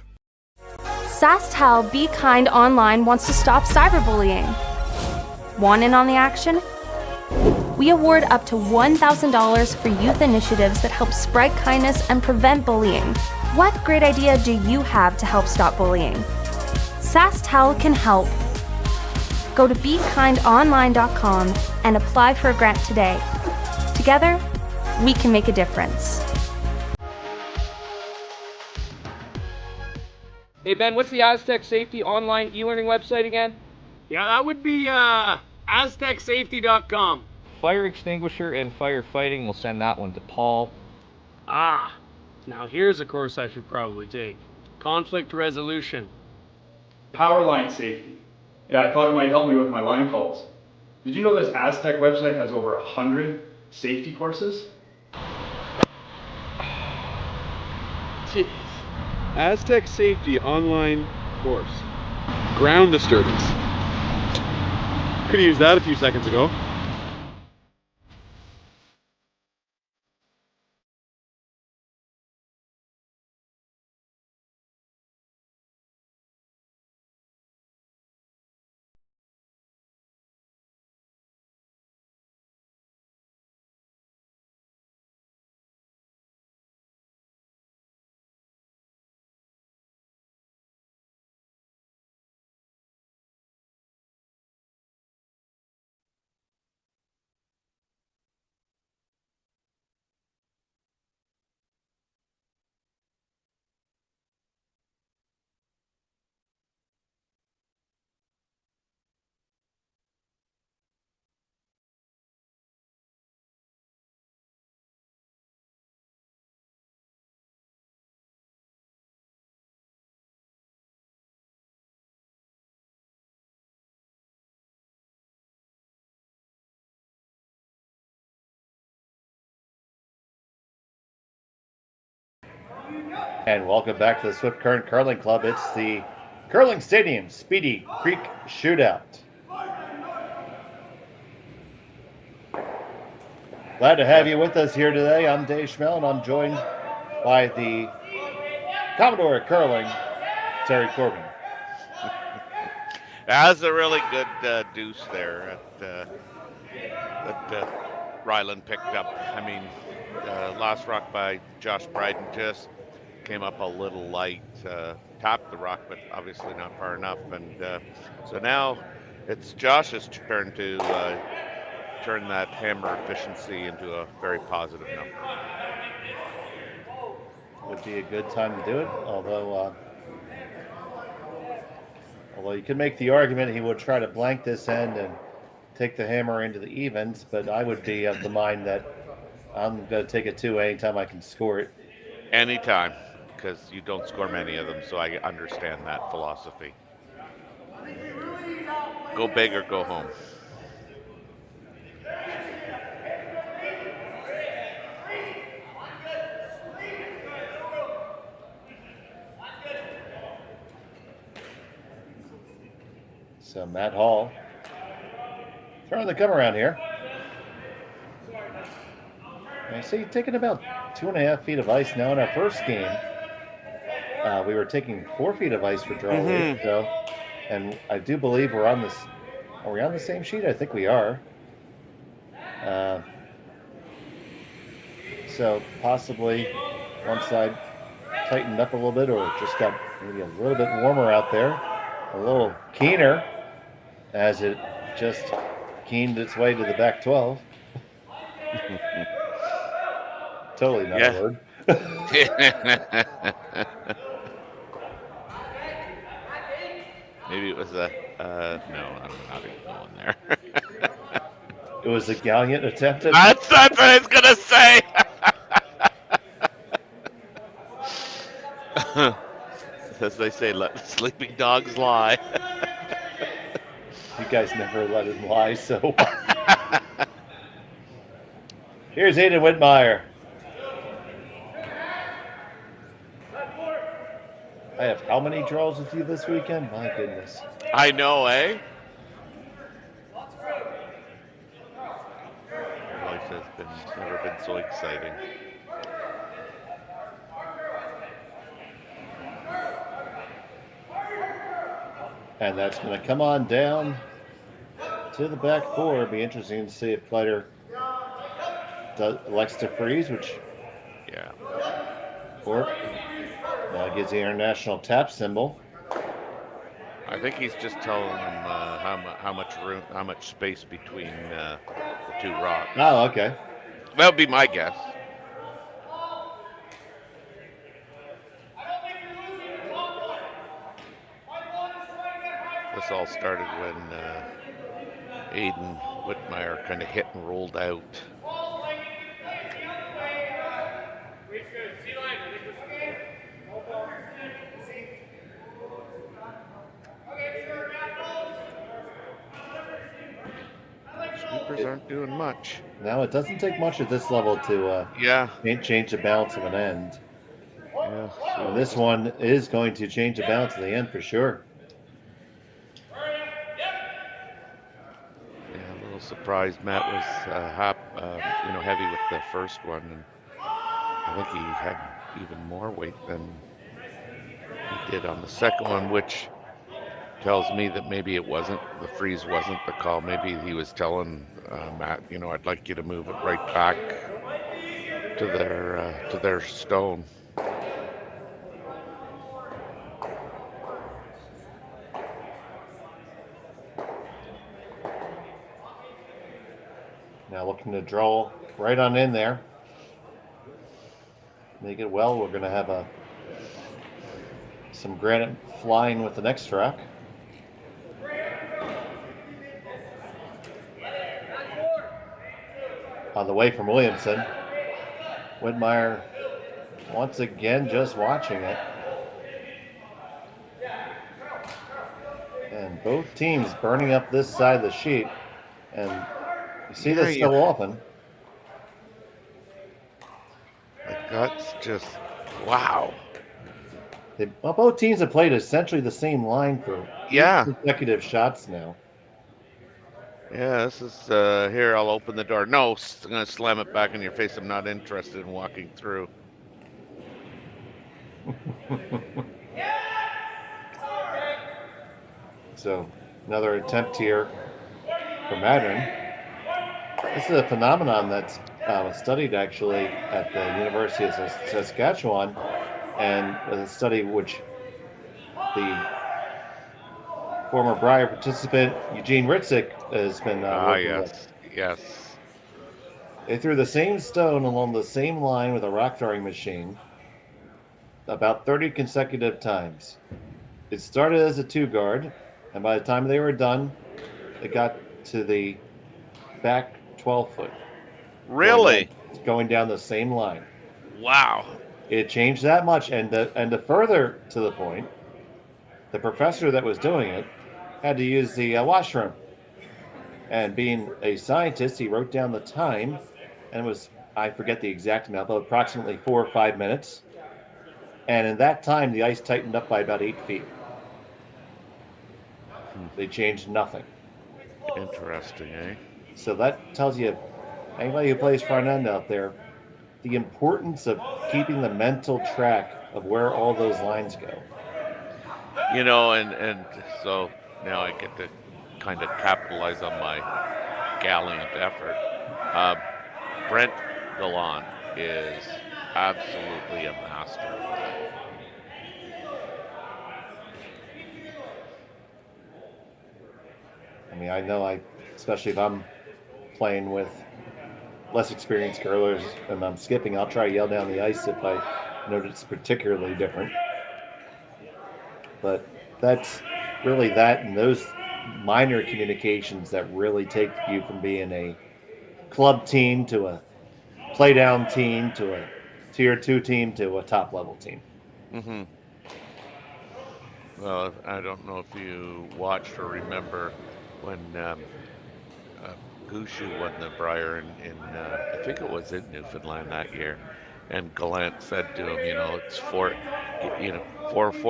Sasktel Be Kind Online wants to stop cyberbullying. Want in on the action? We award up to $1,000 for youth initiatives that help spread kindness and prevent bullying. What great idea do you have to help stop bullying? Sasktel can help. Go to BeKindOnline.com and apply for a grant today. Together, we can make a difference.
Hey Ben, what's the Aztec Safety online e-learning website again?
Yeah, that would be aztecsafety.com.
Fire extinguisher and firefighting, we'll send that one to Paul.
Ah, now here's a course I should probably take. Conflict resolution.
Power line safety. Yeah, I thought it might help me with my line calls. Did you know this Aztec website has over 100 safety courses?
Jeez. Aztec Safety online course. Ground disturbance. Could have used that a few seconds ago.
And welcome back to the Swift Current Curling Club. It's the Curling Stadium Speedy Creek Shootout. Glad to have you with us here today. I'm Dave Schmel, and I'm joined by the Commodore of Curling, Terry Corbin.
That was a really good deuce there that Rylan picked up. I mean, last rock by Josh Bryden just came up a little light, topped the rock, but obviously not far enough. And so now it's Josh's turn to turn that hammer efficiency into a very positive number.
Would be a good time to do it, although you could make the argument he would try to blank this end and take the hammer into the evens, but I would be of the mind that I'm going to take it 2 anytime I can score it.
Anytime, because you don't score many of them, so I understand that philosophy. Go big or go home.
So Matt Hall throwing the come around here. I see taking about 2.5 feet of ice now. In our first game, we were taking 4 feet of ice for draw. So, and I do believe we're on this. Are we on the same sheet? I think we are. So possibly one side tightened up a little bit, or just got maybe a little bit warmer out there, a little keener, as it just keened its way to the back 12. Totally not a word.
Maybe it was a no, I'm not even going there.
It was a gallant attempt at...
That's what I was gonna say. As they say, let sleeping dogs lie.
You guys never let him lie, so... Here's Aiden Whitmire. I have how many draws with you this weekend? My goodness.
I know, eh? Life has never been so exciting.
And that's going to come on down to the back 4. It'll be interesting to see if Kleiter elects to freeze, which...
Yeah.
Or gives the international tap symbol.
I think he's just telling them how much room, how much space between the two rocks.
Oh, okay.
That would be my guess. This all started when Aiden Whitmire kind of hit and rolled out. Sweepers aren't doing much.
Now, it doesn't take much at this level to change the balance of an end.
Yeah.
So this one is going to change the balance of the end for sure.
Yeah, a little surprised Matt was heavy with the first one, and I think he had even more weight than he did on the second one, which tells me that maybe the freeze wasn't the call. Maybe he was telling Matt, I'd like you to move it right back to their stone.
Now looking to draw right on in there. Make it well. We're going to have some granite flying with the next track. On the way from Williamson. Whitmire once again just watching it. And both teams burning up this side of the sheet. And you see this so often.
My gut's just Wow.
Well, both teams have played essentially the same line for consecutive shots now.
Yeah, this is here. I'll open the door. No, I'm gonna slam it back in your face. I'm not interested in walking through.
So another attempt here for Madron. This is a phenomenon that's studied actually at the University of Saskatchewan, and a study which the former Brier participant Eugene Ritzik has been working with.
Yes.
They threw the same stone along the same line with a rock throwing machine about 30 consecutive times. It started as a 2-guard, and by the time they were done, it got to the back 12-foot.
Really?
Going down the same line.
Wow.
It changed that much, and to further to the point, the professor that was doing it had to use the washroom. And being a scientist, he wrote down the time, and it was, I forget the exact amount, but approximately 4 or 5 minutes. And in that time, the ice tightened up by about 8 feet. They changed nothing.
Interesting, eh?
So that tells you, anybody who plays front end out there, the importance of keeping the mental track of where all those lines go.
You know, and so now I get to kind of capitalize on my gallant effort. Brent Gallant is absolutely a master.
I mean, I know especially if I'm playing with less experienced curlers and I'm skipping, I'll try to yell down the ice if I notice it's particularly different. But that's really that, and those minor communications that really take you from being a club team to a play down team to a tier 2 team to a top level team.
Mm-hmm. Well, I don't know if you watched or remember when Gushu won the Brier in I think it was in Newfoundland that year, and Gallant said to him, it's four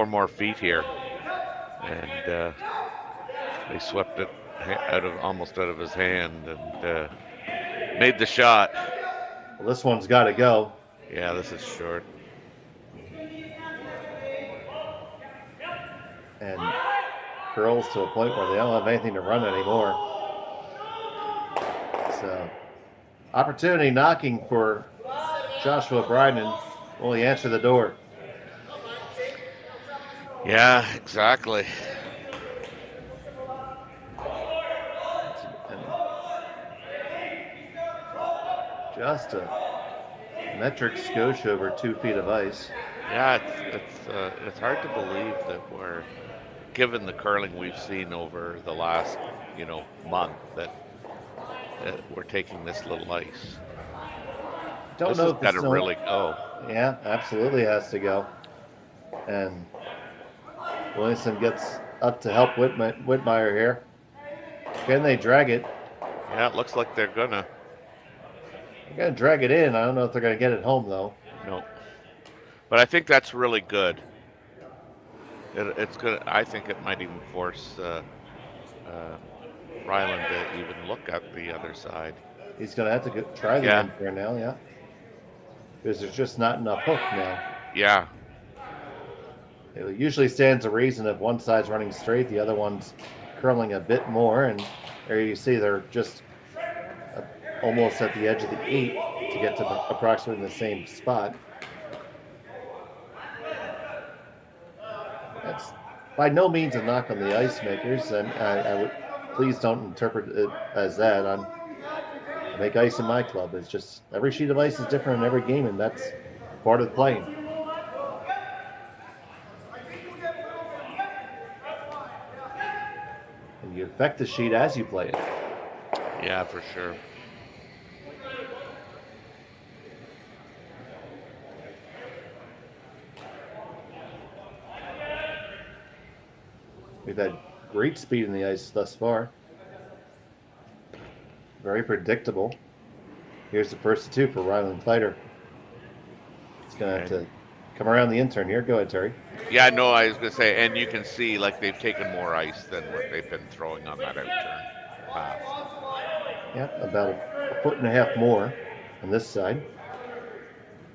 more feet here, and they swept it almost out of his hand and made the shot.
Well, this one's got to go.
Yeah, this is short.
And curls to a point where they don't have anything to run anymore. So, opportunity knocking for Joshua Bryden. Will he answer the door?
Yeah, exactly.
Just a metric skosh over 2 feet of ice.
Yeah, it's hard to believe that we're, given the curling we've seen over the last month, that we're taking this little ice.
Don't know if
got to really go.
Yeah, absolutely has to go. And Williamson gets up to help Whitmire here. Can they drag it?
Yeah, it looks like they're gonna.
They're gonna drag it in. I don't know if they're gonna get it home though.
No. But I think that's really good. It's good. I think it might even force Rylan to even look at the other side.
He's going to have to try the end here now, yeah. Because there's just not enough hook now.
Yeah.
It usually stands to reason if one side's running straight, the other one's curling a bit more, and there you see they're just almost at the edge of the 8 to get to approximately the same spot. That's by no means a knock on the ice makers, and I would please don't interpret it as that. I make ice in my club. It's just every sheet of ice is different in every game, and that's part of playing. And you affect the sheet as you play it.
Yeah, for sure.
We've had great speed in the ice thus far. Very predictable. Here's the first 2 for Rylan Kleiter. He's going to have to come around the intern here. Go ahead, Terry.
Yeah, no, I was gonna say, and you can see like they've taken more ice than what they've been throwing on that outturn pass.
Yeah, about a foot and a half more on this side.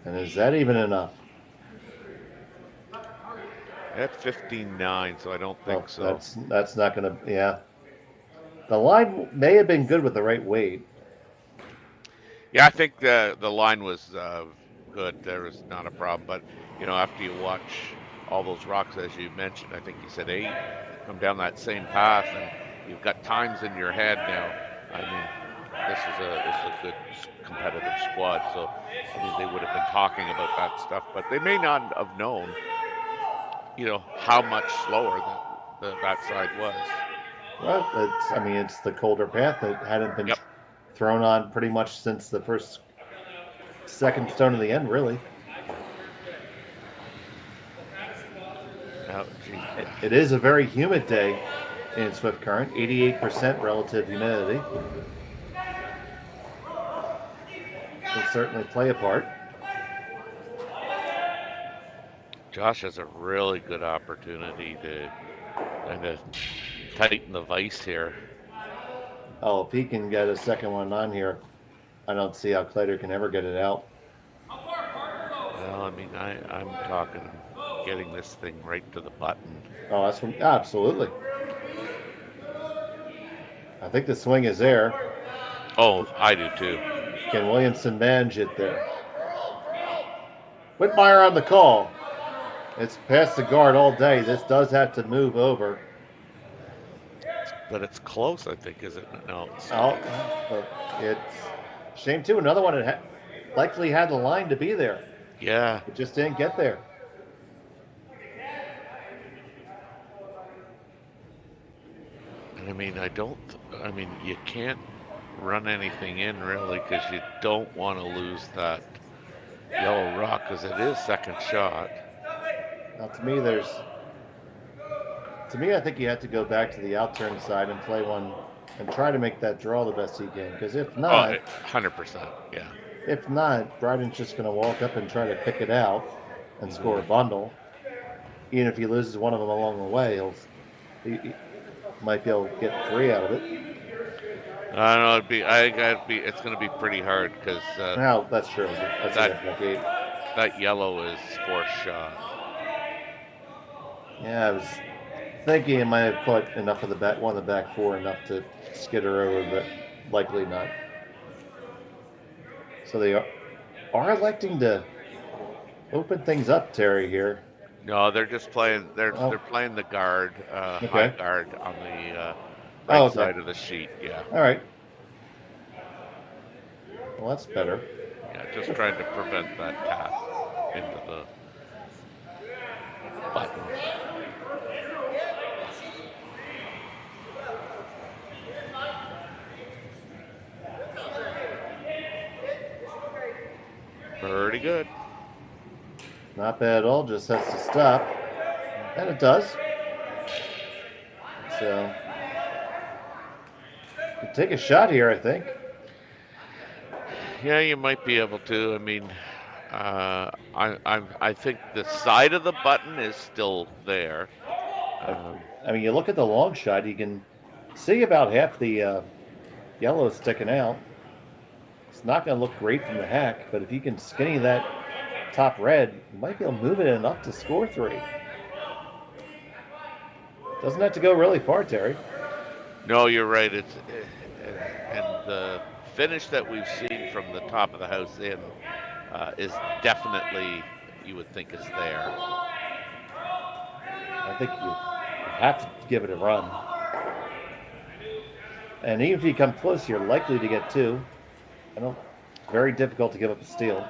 And is that even enough?
At 15.9, so I don't think so.
That's not gonna. Yeah, the line may have been good with the right weight.
Yeah, I think the line was good. There was not a problem, but after you watch all those rocks, as you mentioned, I think you said 8, come down that same path, and you've got times in your head now. I mean, this is a good competitive squad, so I mean they would have been talking about that stuff, but they may not have known, how much slower that side was.
Well, it's the colder path that hadn't been thrown on pretty much since the second stone of the end, really.
Oh,
it is a very humid day in Swift Current, 88% relative humidity. Will certainly play a part.
Josh has a really good opportunity to kind of tighten the vise here.
Oh, if he can get a second one on here, I don't see how Kleiter can ever get it out.
Well, I mean, I'm talking getting this thing right to the button.
Oh, absolutely. I think the swing is there.
Oh, I do too.
Can Williamson manage it there? Whitmire on the call. It's past the guard all day. This does have to move over.
But it's close, I think, isn't it? No.
It's shame too. Another one that likely had the line to be there.
Yeah.
It just didn't get there.
I mean, you can't run anything in really because you don't want to lose that yellow rock because it is second shot.
Now, to me, I think you have to go back to the outturn side and play one and try to make that draw the best he can. Because if not,
100%, yeah.
If not, Bryden's just going to walk up and try to pick it out and score a bundle. Even if he loses one of them along the way, he might be able to get 3 out of it.
I don't know. It's going to be pretty hard because.
No, that's true.
That yellow is fourth shot.
Yeah, I was thinking it might have put enough of one of the back 4 enough to skid her over, but likely not. So they are electing to open things up, Terry, here.
No, they're just playing. They're playing the guard, high guard on the right side of the sheet. Yeah.
All right. Well, that's better.
Yeah, just trying to prevent that tap into the button. Pretty good.
Not bad at all, just has to stop. And it does. So, you take a shot here, I think.
Yeah, you might be able to. I mean, I think the side of the button is still there.
I mean, you look at the long shot, you can see about half the yellow sticking out. It's not going to look great from the hack, but if you can skinny that top red, you might be able to move it enough to score 3. Doesn't have to go really far, Terry.
No, you're right. And the finish that we've seen from the top of the house in is definitely, you would think, is there.
I think you have to give it a run. And even if you come close, you're likely to get 2. Very difficult to give up a steal.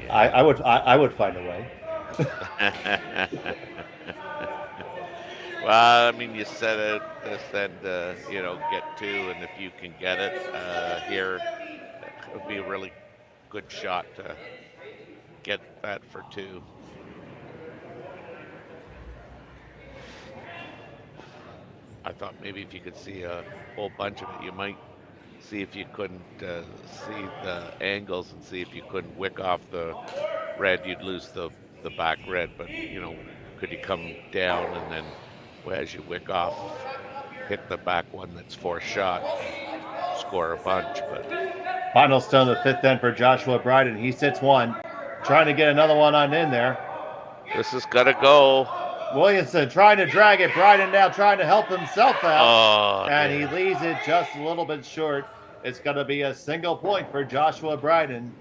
Yeah. I would find a way.
Well, I mean, you set it, said, get 2, and if you can get it here, it would be a really good shot to get that for 2. I thought maybe if you could see a whole bunch of it, you might see if you couldn't see the angles and see if you couldn't wick off the red, you'd lose the back red, but you know, could you come down and then as you wick off, hit the back one that's 4 shot, score a bunch. But
final stone the 5th then for Joshua Bryden. He sits one, trying to get another one on in there.
This has got to go.
Williamson trying to drag it. Bryden now trying to help himself out.
Oh,
and he leaves it just a little bit short. It's going to be a single point for Joshua Bryden.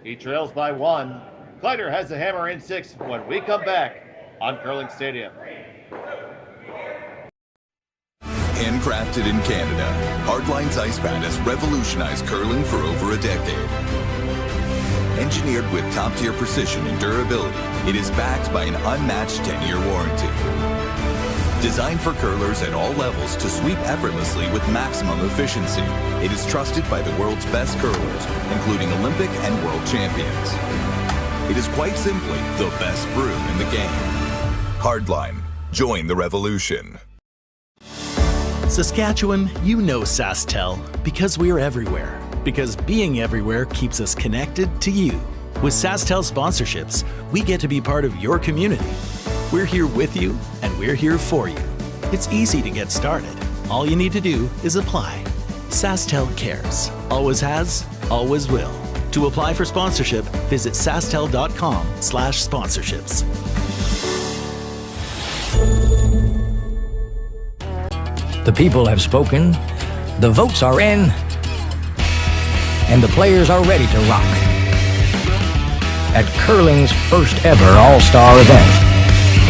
He trails by 1. Kleiter has the hammer in 6 when we come back on Curling Stadium.
Handcrafted in Canada, Hardline's ice pad has revolutionized curling for over a decade. Engineered with top-tier precision and durability, it is backed by an unmatched 10-year warranty. Designed for curlers at all levels to sweep effortlessly with maximum efficiency, it is trusted by the world's best curlers, including Olympic and world champions. It is quite simply the best brew in the game. Hardline. Join the revolution.
Saskatchewan, you know Sasktel because we're everywhere. Because being everywhere keeps us connected to you. With Sasktel sponsorships, we get to be part of your community. We're here with you, and we're here for you. It's easy to get started. All you need to do is apply. Sasktel cares. Always has, always will. To apply for sponsorship, visit sasktel.com/sponsorships.
The people have spoken, the votes are in, and the players are ready to rock. At curling's first ever All-Star event,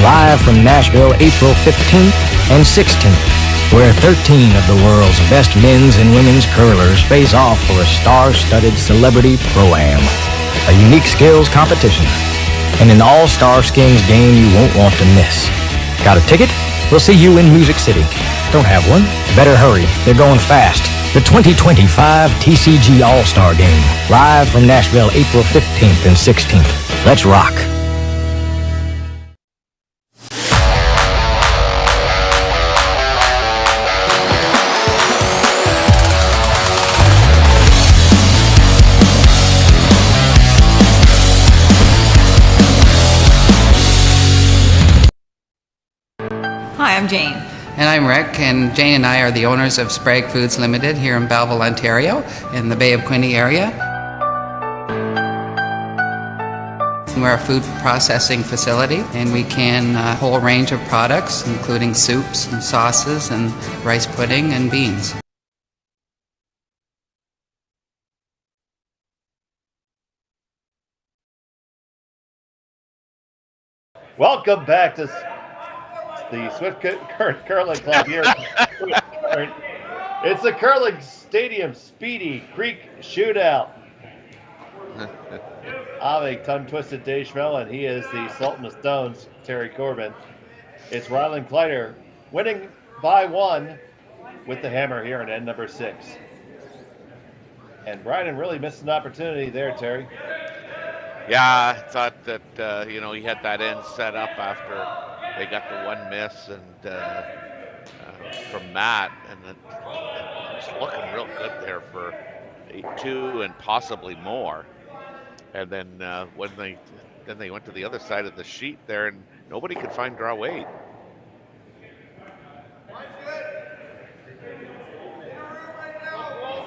live from Nashville, April 15th and 16th, where 13 of the world's best men's and women's curlers face off for a star-studded celebrity pro-am, a unique skills competition, and an all-star skins game you won't want to miss. Got a ticket? We'll see you in Music City. Don't have one? Better hurry. They're going fast. The 2025 TCG All-Star Game, live from Nashville, April 15th and 16th. Let's rock.
Hi, I'm Jane.
And I'm Rick, and Jane and I are the owners of Sprague Foods Limited here in Belleville, Ontario, in the Bay of Quinte area. We're a food processing facility, and we can a whole range of products, including soups and sauces and rice pudding and beans.
Welcome back to the Swift Current Curling Club here. It's the Curling Stadium Speedy Creek Shootout. I'm a tongue-twisted Dave Schmel, and he is the Sultan of Stones, Terry Corbin. It's Rylan Kleiter winning by 1 with the hammer here in end number 6. And Bryden really missed an opportunity there, Terry.
Yeah, I thought that, he had that end set up after they got the one miss and from Matt, and it was looking real good there for 2 and possibly more. And then when they went to the other side of the sheet there, and nobody could find draw 8.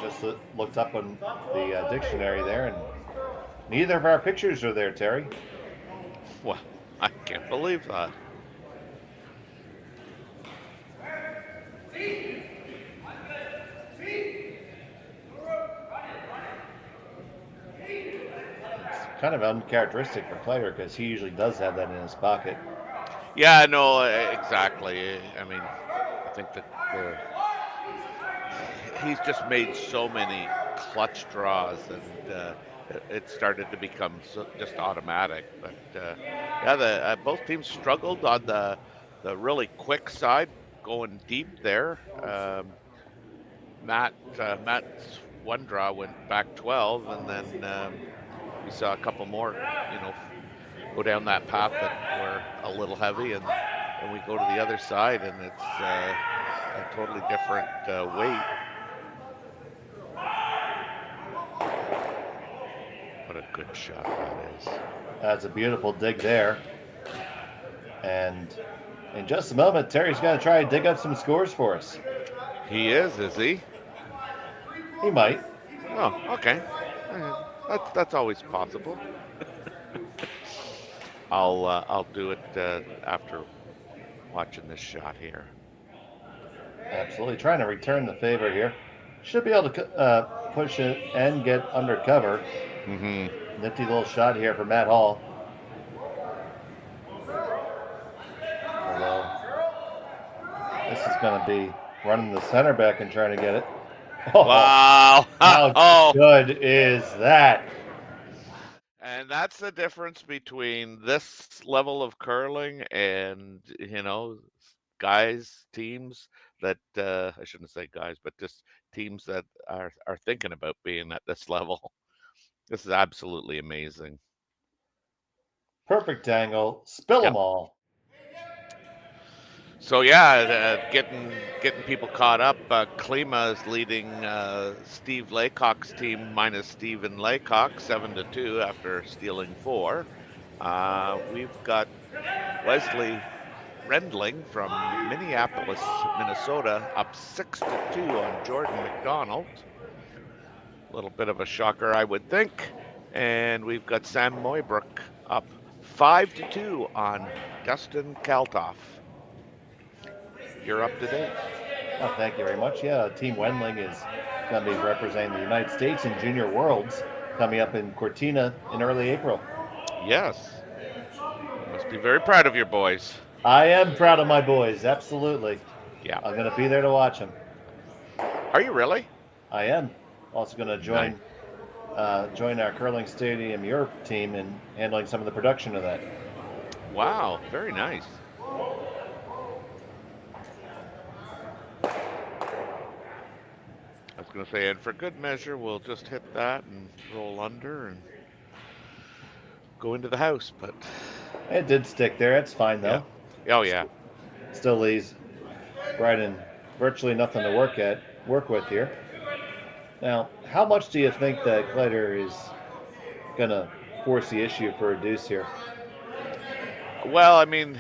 Just looked up on the dictionary there, and neither of our pictures are there, Terry.
Well, I can't believe that.
It's kind of uncharacteristic for Kleiter because he usually does have that in his pocket.
Yeah, no, exactly. I mean, I think that he's just made so many clutch draws, and it started to become just automatic. But both teams struggled on the really quick side, going deep there. Matt's one draw went back 12, and then we saw a couple more, go down that path that were a little heavy, and we go to the other side, and it's a totally different weight. What a good shot that is.
That's a beautiful dig there. And in just a moment, Terry's going to try and dig up some scores for us.
He is he?
He might.
Oh, okay. That's always possible. I'll do it after watching this shot here.
Absolutely. Trying to return the favor here. Should be able to push it and get under cover.
Mm-hmm.
Nifty little shot here for Matt Hall. Although this is going to be running the center back and trying to get it. Oh,
wow.
How good is that?
And that's the difference between this level of curling and, teams that, I shouldn't say guys, but just teams that are thinking about being at this level. This is absolutely amazing.
Perfect angle. Spill them all.
So yeah, getting people caught up. Klima is leading Steve Laycock's team minus Stephen Laycock 7-2 after stealing 4. We've got Wesley Rendling from Minneapolis, Minnesota, up 6-2 on Jordan McDonald. A little bit of a shocker, I would think. And we've got Sam Moybrook up 5-2 on Dustin Kaltoff. You're up to date.
Oh, thank you very much. Yeah, Team Wendling is going to be representing the United States in Junior Worlds coming up in Cortina in early April.
Yes. You must be very proud of your boys.
I am proud of my boys, absolutely.
Yeah.
I'm going to be there to watch them.
Are you really?
I am. Also going to join our Curling Stadium Europe team in handling some of the production of that.
Wow, very nice. I was going to say, and for good measure, we'll just hit that and roll under and go into the house, but...
It did stick there. It's fine, though.
Yeah. Oh, yeah.
Still leaves Bryden virtually nothing to work with here. Now, how much do you think that Kleiter is going to force the issue for a deuce here?
Well, I mean,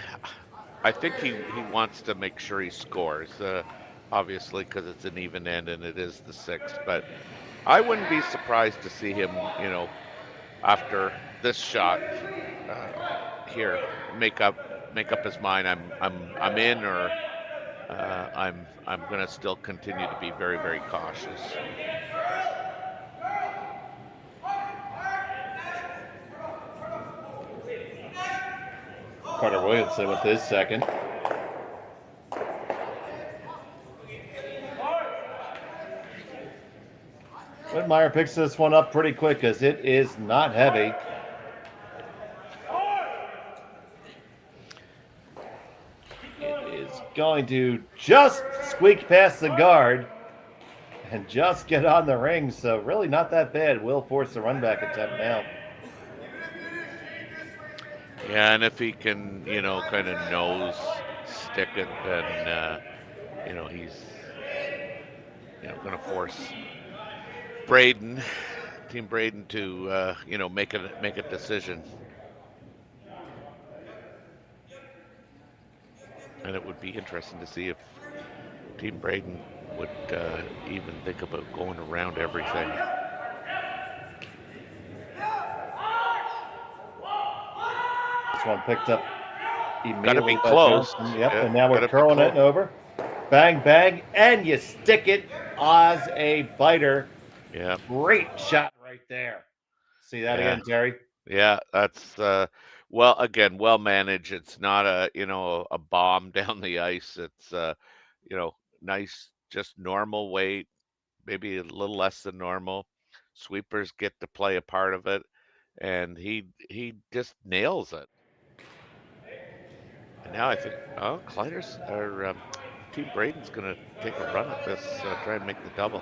I think he wants to make sure he scores. Obviously, because it's an even end and it is the 6th. But I wouldn't be surprised to see him, after this shot here, make up his mind. I'm in, or I'm going to still continue to be very, very cautious.
Carter Williamson with his second. Whitmire picks this one up pretty quick as it is not heavy. It is going to just squeak past the guard and just get on the ring, so really not that bad. Will force the run back attempt now.
Yeah, and if he can, kind of nose stick it, then, he's, going to force Team Bryden to, make a decision. And it would be interesting to see if Team Bryden would even think about going around everything.
This one picked up immediately.
Got to be close.
Yep, yeah, and now we're curling it over. Bang, bang, and you stick it as a biter.
Yeah.
Great shot right there. See that again, Terry?
Yeah, that's well managed. It's not a bomb down the ice. It's nice, just normal weight, maybe a little less than normal. Sweepers get to play a part of it, and he just nails it. And now I think, Kleiter's or Team Bryden's going to take a run at this, try and make the double.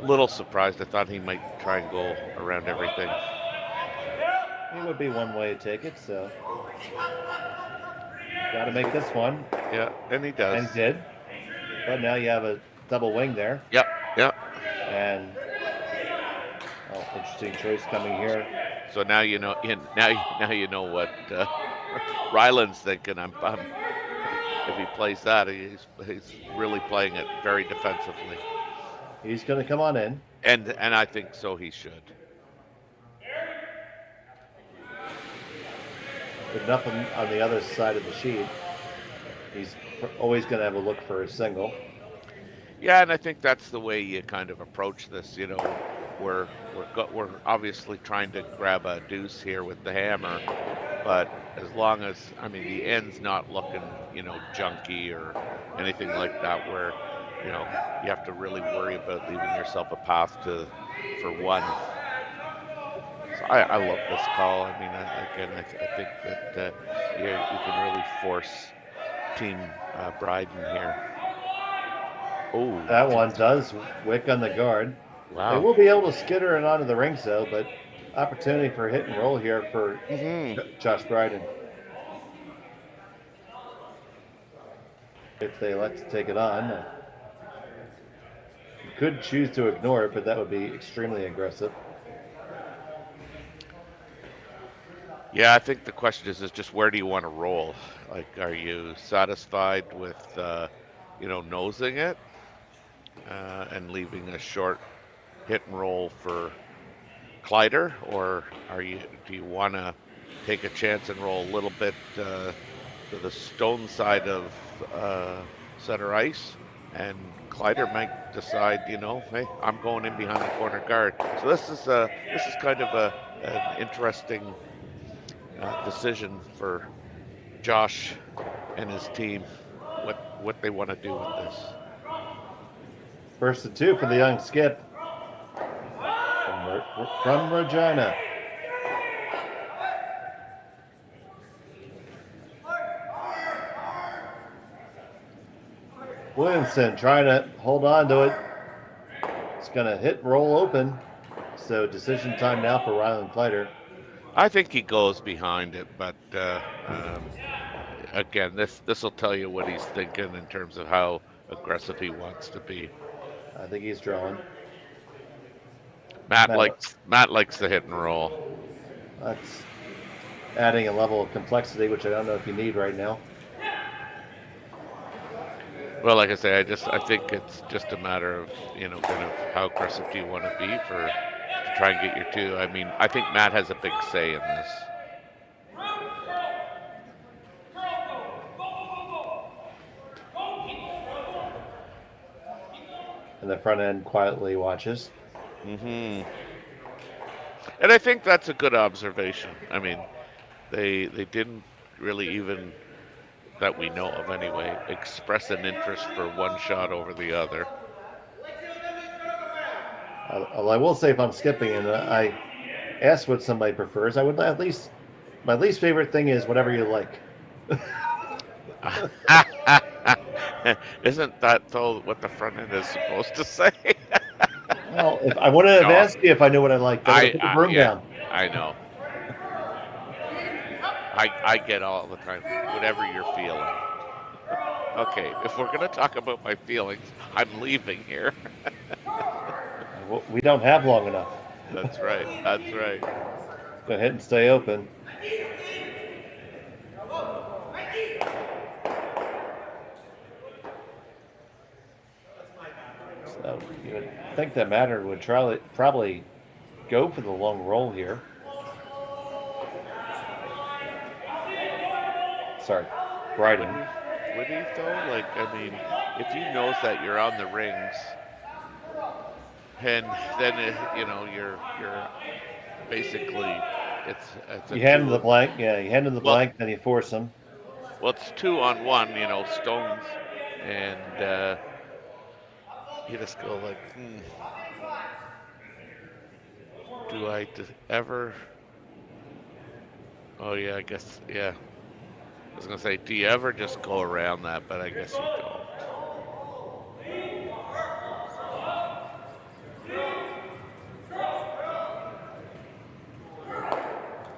Little surprised. I thought he might try and go around everything.
It would be one way to take it, so got to make this one.
Yeah, and he does.
And did. But now you have a double wing there.
Yep.
And Interesting choice coming here.
So now you know. Now you know what Rylan's thinking. If he plays that, he's really playing it very defensively.
He's going to come on in.
And I think so. He should.
But nothing on the other side of the sheet. He's always going to have a look for a single.
Yeah, and I think that's the way you kind of approach this. You know, we're obviously trying to grab a deuce here with the hammer, but as long as the end's not looking junky or anything like that, where you have to really worry about leaving yourself a path for one. So I love this call. I think that you can really force Team Bryden here. Oh,
that one does wick on the guard.
Wow.
They will be able to skitter it onto the rings though, but opportunity for hit and roll here for Josh Bryden. If they elect to take it on. You could choose to ignore it, but that would be extremely aggressive.
Yeah, I think the question is just where do you want to roll? Like, are you satisfied with, nosing it and leaving a short hit and roll for Kleiter, or do you want to take a chance and roll a little bit to the stone side of center ice, and Kleiter might decide, hey, I'm going in behind the corner guard. So this is kind of an interesting decision for Josh and his team, what they want to do with this.
First and 2 for the young skip from Regina. Williamson trying to hold on to it. It's going to hit roll open. So decision time now for Rylan Kleiter.
I think he goes behind it, but again, this will tell you what he's thinking in terms of how aggressive he wants to be.
I think he's drawing.
Matt likes the hit and roll.
That's adding a level of complexity, which I don't know if you need right now.
Well, like I say, I think it's just a matter of kind of how aggressive do you want to be to try and get your two. I think Matt has a big say in this.
And the front end quietly watches.
Mm-hmm. And I think that's a good observation. They didn't really even, that we know of anyway, express an interest for one shot over the other.
I will say, if I'm skipping and I ask what somebody prefers, I would at least, my least favorite thing is whatever you like.
Isn't that though what the front end is supposed to say?
Well, if I wouldn't have asked you if I knew what I liked, I would put the broom down.
I know. I get all the time, whatever you're feeling. Okay, if we're going to talk about my feelings, I'm leaving here.
Well, we don't have long enough.
That's right. That's right.
Go ahead and stay open. So you would think that Matter would probably go for the long roll here. Sorry, Bryden.
Would he though? If he knows that you're on the rings, and then you're basically it's
you hand him the blank. Yeah, you hand him the blank, then you force him.
Well, it's 2-on-1, stones, and you just go like, do I ever? Oh yeah, I guess yeah. I was gonna say, do you ever just go around that? But I guess you don't.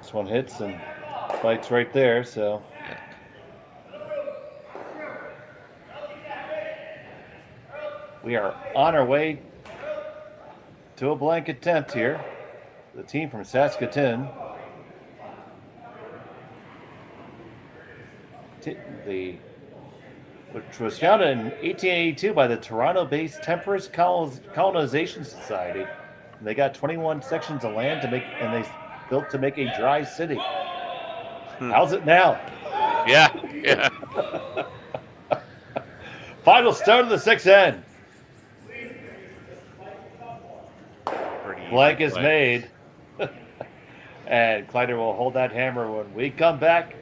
This one hits and bites right there, so. We are on our way to a blank attempt here. the team from Saskatoon. Which was founded in 1882 by the Toronto-based Temperance Colonization Society. And they got 21 sections of land and they built to make a dry city. How's it now?
Yeah.
Final stone of the 6th end. Blank is made. And Kleiter will hold that hammer when we come back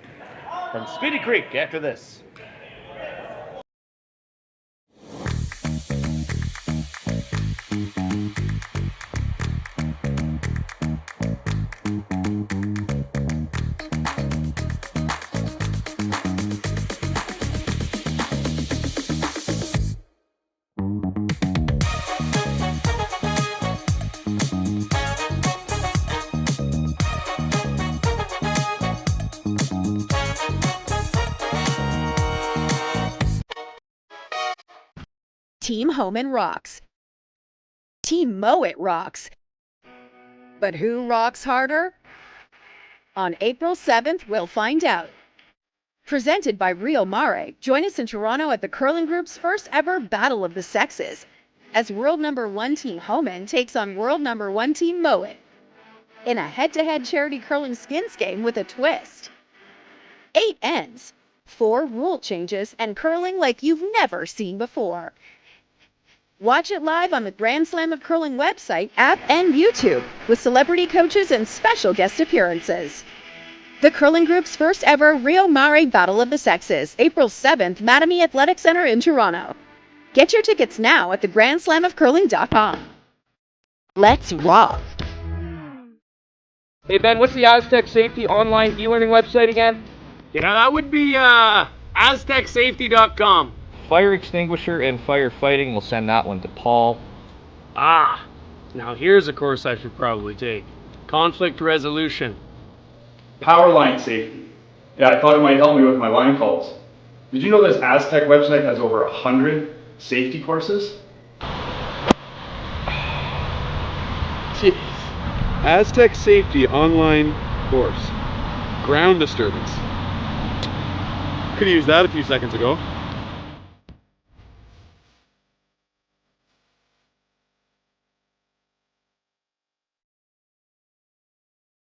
from Speedy Creek after this.
Team Homan rocks. Team Mowat rocks. But who rocks harder? On April 7th, we'll find out. Presented by Rio Mare, join us in Toronto at the Curling Group's first ever Battle of the Sexes, as world number 1 Team Homan takes on world number 1 Team Mowat in a head-to-head charity curling skins game with a twist. 8 ends, 4 rule changes, and curling like you've never seen before. Watch it live on the Grand Slam of Curling website, app, and YouTube, with celebrity coaches and special guest appearances. The Curling Group's first ever Rio Mare Battle of the Sexes, April 7th, Mattamy Athletic Center in Toronto. Get your tickets now at thegrandslamofcurling.com. Let's rock!
Hey Ben, what's the Aztec Safety online e-learning website again?
Yeah, that would be aztecsafety.com.
Fire extinguisher and firefighting, we'll send that one to Paul.
Now here's a course I should probably take. Conflict resolution.
Power line safety. Yeah, I thought it might help me with my line calls. Did you know this Aztec website has over 100 safety courses?
Jeez. Aztec Safety online course. Ground disturbance. Could have used that a few seconds ago.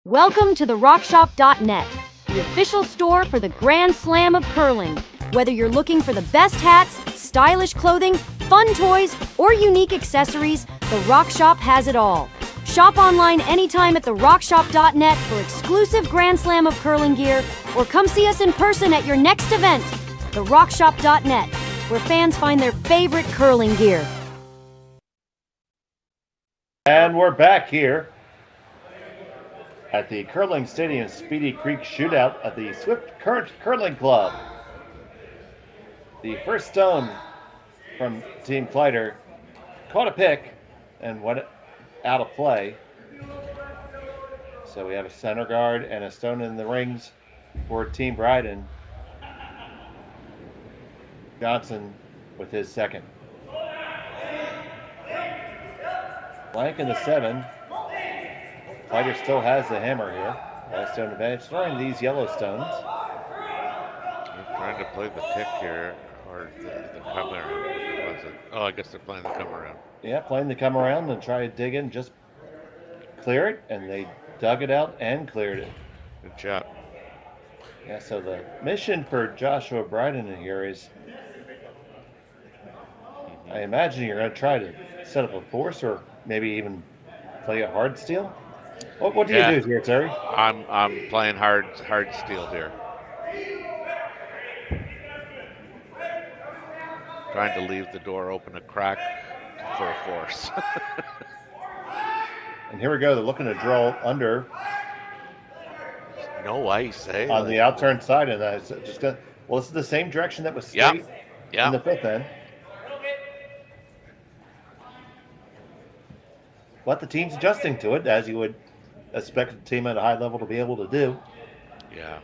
Welcome to the rockshop.net, the official store for the Grand Slam of Curling. Whether you're looking for the best hats, stylish clothing, fun toys, or unique accessories, the Rock Shop has it all. Shop online anytime at therockshop.net for exclusive Grand Slam of Curling gear, or come see us in person at your next event. Therockshop.net, where fans find their favorite curling gear.
And we're back here at the Curling Stadium Speedy Creek Shootout of the Swift Current Curling Club. The first stone from Team Kleiter caught a pick and went out of play. So we have a center guard and a stone in the rings for Team Bryden. Johnson with his second. Blank in the 7. Kleiter still has the hammer here. Last stone advantage. Throwing these yellow stones.
They're trying to play the tick here, or the come around. What was it? Oh, I guess they're playing the come around.
Yeah, playing the come around and try to dig in, just clear it, and they dug it out and cleared it.
Good job.
Yeah, so the mission for Joshua Bryden in here is, I imagine you're going to try to set up a force or maybe even play a hard steel. What do you do here, Terry?
I'm playing hard steel here. Trying to leave the door open a crack for a force.
And here we go. They're looking to draw under.
No ice, eh?
On the outturn side, and that's just well, this is the same direction that was straight in the 5th end. But the team's adjusting to it, as you would expect a team at a high level to be able to do.
Yeah.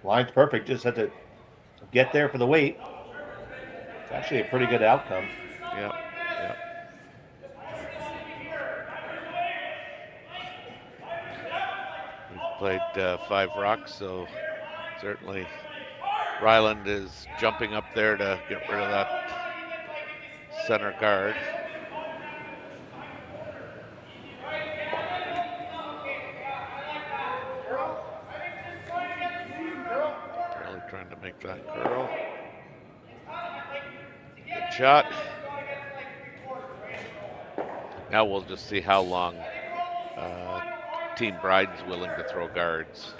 Line's perfect, just had to get there for the weight. It's actually a pretty good outcome.
Yeah. played 5 rocks, so certainly Ryland is jumping up there to get rid of that center guard. Really trying to make that curl. Good shot. Now we'll just see how long Team Bryden's willing to throw guards.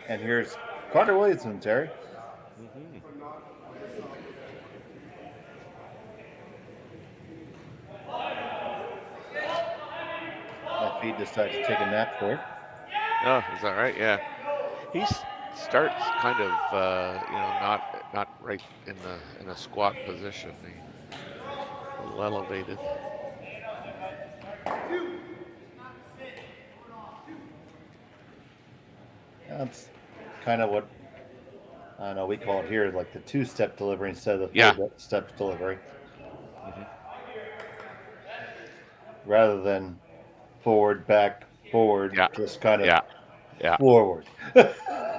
And here's Carter Williamson, Terry. That feed decides to take a nap for it.
Oh, is that right? Yeah. He starts kind of, not right in a squat position. He's a little elevated.
That's kind of what, I don't know, we call it here like the 2-step delivery instead of the 4-step delivery. Rather than forward, back, forward, just kind of forward.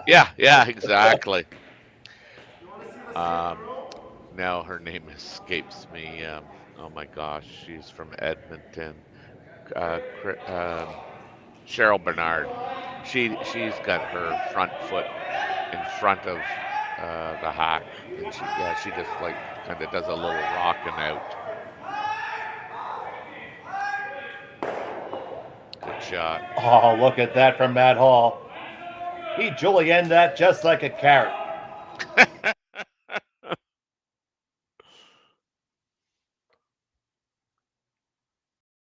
yeah, exactly. Now her name escapes me. Oh my gosh, she's from Edmonton. Cheryl Bernard. She's got her front foot in front of the hack, and she just like kind of does a little rocking out. Good shot.
Oh, look at that from Matt Hall. He julienned that just like a carrot.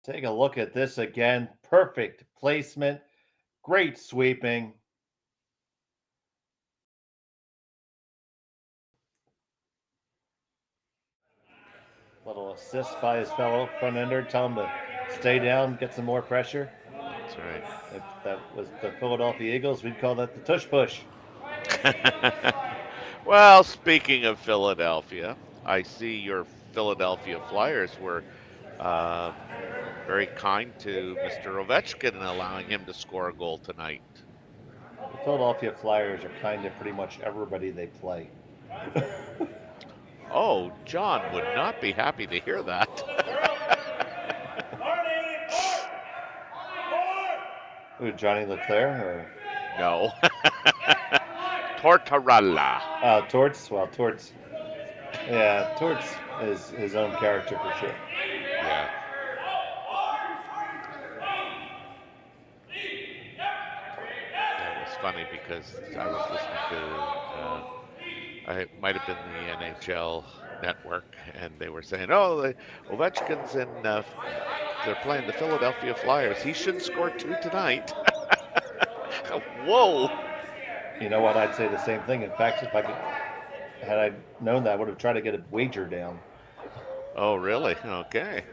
Take a look at this again. Perfect placement. Great sweeping. Little assist by his fellow front ender. Tell him to stay down, get some more pressure.
That's right.
If that was the Philadelphia Eagles, we'd call that the tush push.
Well, speaking of Philadelphia, I see your Philadelphia Flyers were very kind to Mr. Ovechkin in allowing him to score a goal tonight.
The Philadelphia Flyers are kind of pretty much everybody they play.
Oh, John would not be happy to hear that.
Who, Johnny Leclerc or?
No. Tortorella.
Torts. Well, Torts. Yeah, Torts is his own character for sure.
Yeah. That was funny because I was listening to, it might have been the NHL Network, and they were saying, oh, Ovechkin's in, they're playing the Philadelphia Flyers. He should score 2 tonight. Whoa.
You know what? I'd say the same thing. In fact, if I could, had I known that, I would have tried to get a wager down.
Oh, really? Okay.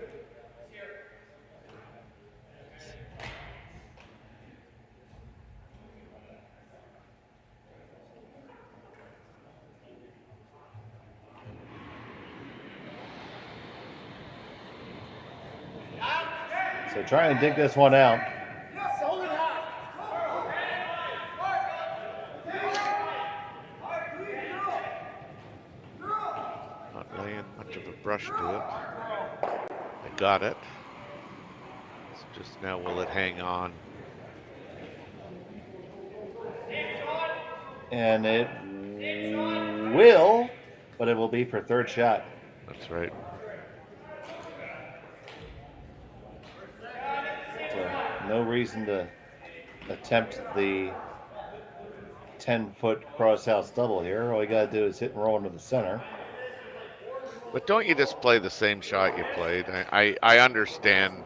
So try and dig this one out.
Not laying much of a brush to it. I got it. It's just now, will it hang on?
And it will, but it will be for third shot.
That's right.
No reason to attempt the 10-foot cross-house double here. All you got to do is hit and roll into the center.
But don't you just play the same shot you played? I understand.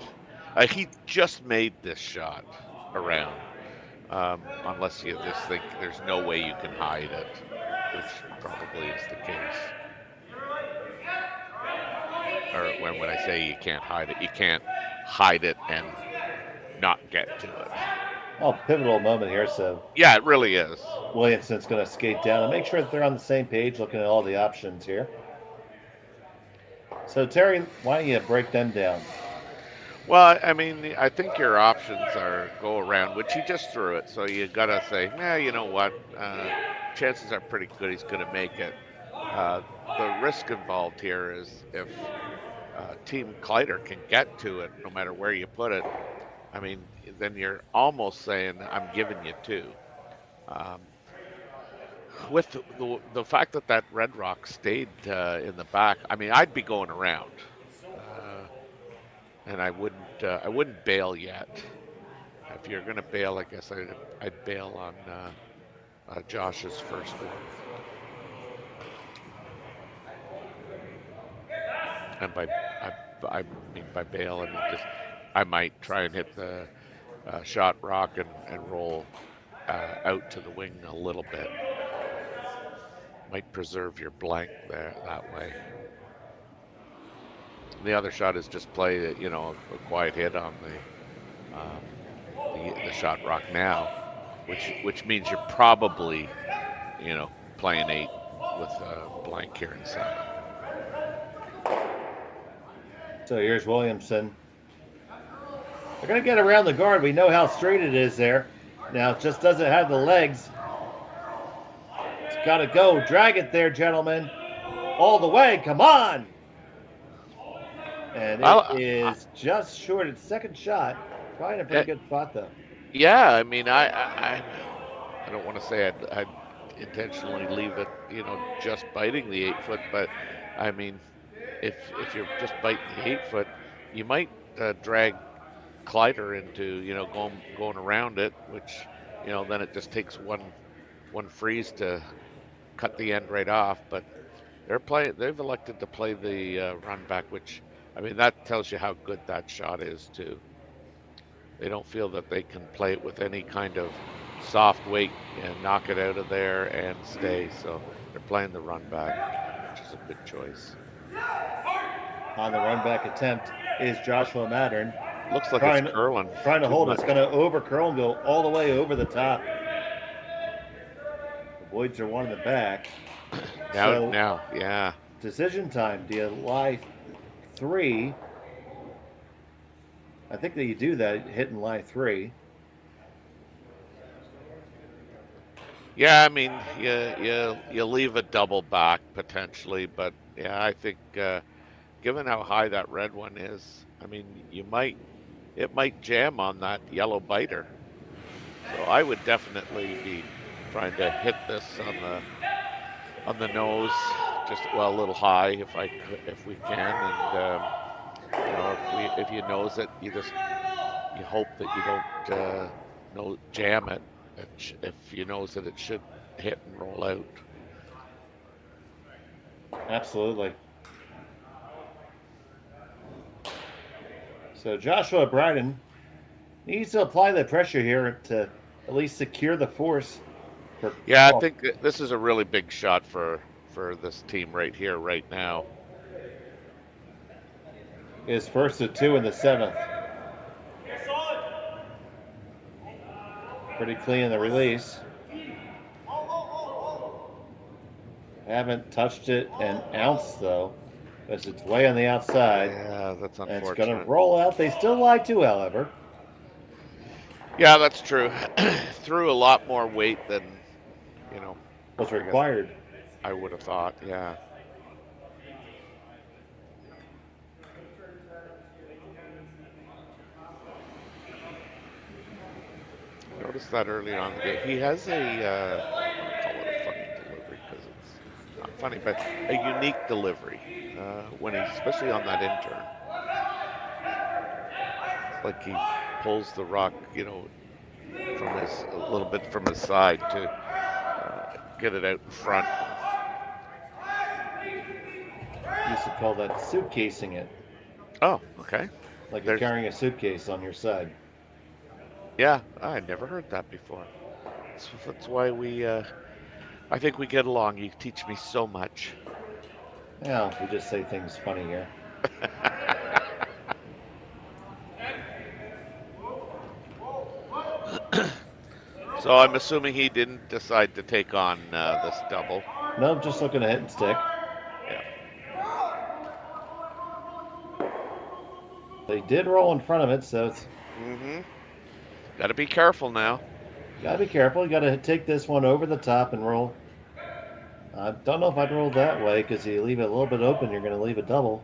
He just made this shot around. Unless you just think there's no way you can hide it, which probably is the case. Or when I say you can't hide it, you can't hide it and not get to it.
pivotal moment here. So
yeah, it really is.
Williamson's going to skate down and make sure that they're on the same page, looking at all the options here. So Terry, why don't you break them down?
Well, I mean, I think your options are go around, which he just threw it. So you got to say, yeah, you know what? Chances are pretty good he's going to make it. The risk involved here is if Team Kleiter can get to it, no matter where you put it, I mean, then you're almost saying, I'm giving you two. With the fact that that red rock stayed in the back, I mean, I'd be going around. And I wouldn't bail yet. If you're going to bail, I guess I'd bail on Josh's first one. And I mean by bail, I mean just I might try and hit the shot rock and roll out to the wing a little bit. Might preserve your blank there that way. The other shot is just play, a quiet hit on the shot rock now, which means you're probably, playing 8 with a blank here inside.
So here's Williamson. They're going to get around the guard. We know how straight it is there. Now it just doesn't have the legs. It's got to go. Drag it there, gentlemen. All the way. Come on. And it is just short. Its second shot. Probably in a pretty good spot, though.
Yeah, I mean, I don't want to say I'd intentionally leave it, just biting the 8-foot, but I mean, if you're just biting the 8-foot, you might drag Kleiter into, going around it, which, then it just takes one freeze to cut the end right off. But they've elected to play the run back, which, I mean, that tells you how good that shot is too. They don't feel that they can play it with any kind of soft weight and knock it out of there and stay. So they're playing the run back, which is a good choice.
On the run back attempt is Joshua Mattern.
Looks like it's curling.
Trying to hold it. It's going to over curl and go all the way over the top. The Boyds are one in the back.
Now, yeah.
Decision time. Do you lie 3? I think that you do that, hit and lie 3.
Yeah, I mean, you leave a double back potentially, but yeah, I think given how high that red one is, I mean, it might jam on that yellow biter. So I would definitely be trying to hit this on the nose, just a little high if we can, and if you nose it, you hope that you don't jam it. If you nose it, it should hit and roll out.
Absolutely. So Joshua Bryden needs to apply the pressure here to at least secure the force.
Yeah, I think this is a really big shot for this team right here, right now.
His first of 2 in the 7th. Pretty clean in the release. Haven't touched it an ounce, though, as it's way on the outside.
Yeah, that's unfortunate.
And it's going to roll out. They still lie 2, however.
Yeah, that's true. Threw a lot more weight than,
was required.
I would have thought, yeah. Noticed that early on in the game. He has I don't call it a funny delivery because it's not funny, but a unique delivery especially on that in-turn. It's like he pulls the rock, a little bit from his side to get it out in front.
Used to call that suitcasing it.
Oh, okay.
Like you're carrying a suitcase on your side.
Yeah, I never heard that before. That's why I think we get along. You teach me so much.
Yeah, we just say things funny here.
So I'm assuming he didn't decide to take on this double.
No, just looking to hit and stick.
Yeah.
They did roll in front of it, so it's...
Got to be careful now.
Got to be careful. You got to take this one over the top and roll. I don't know if I'd roll that way, because you leave it a little bit open, you're going to leave a double.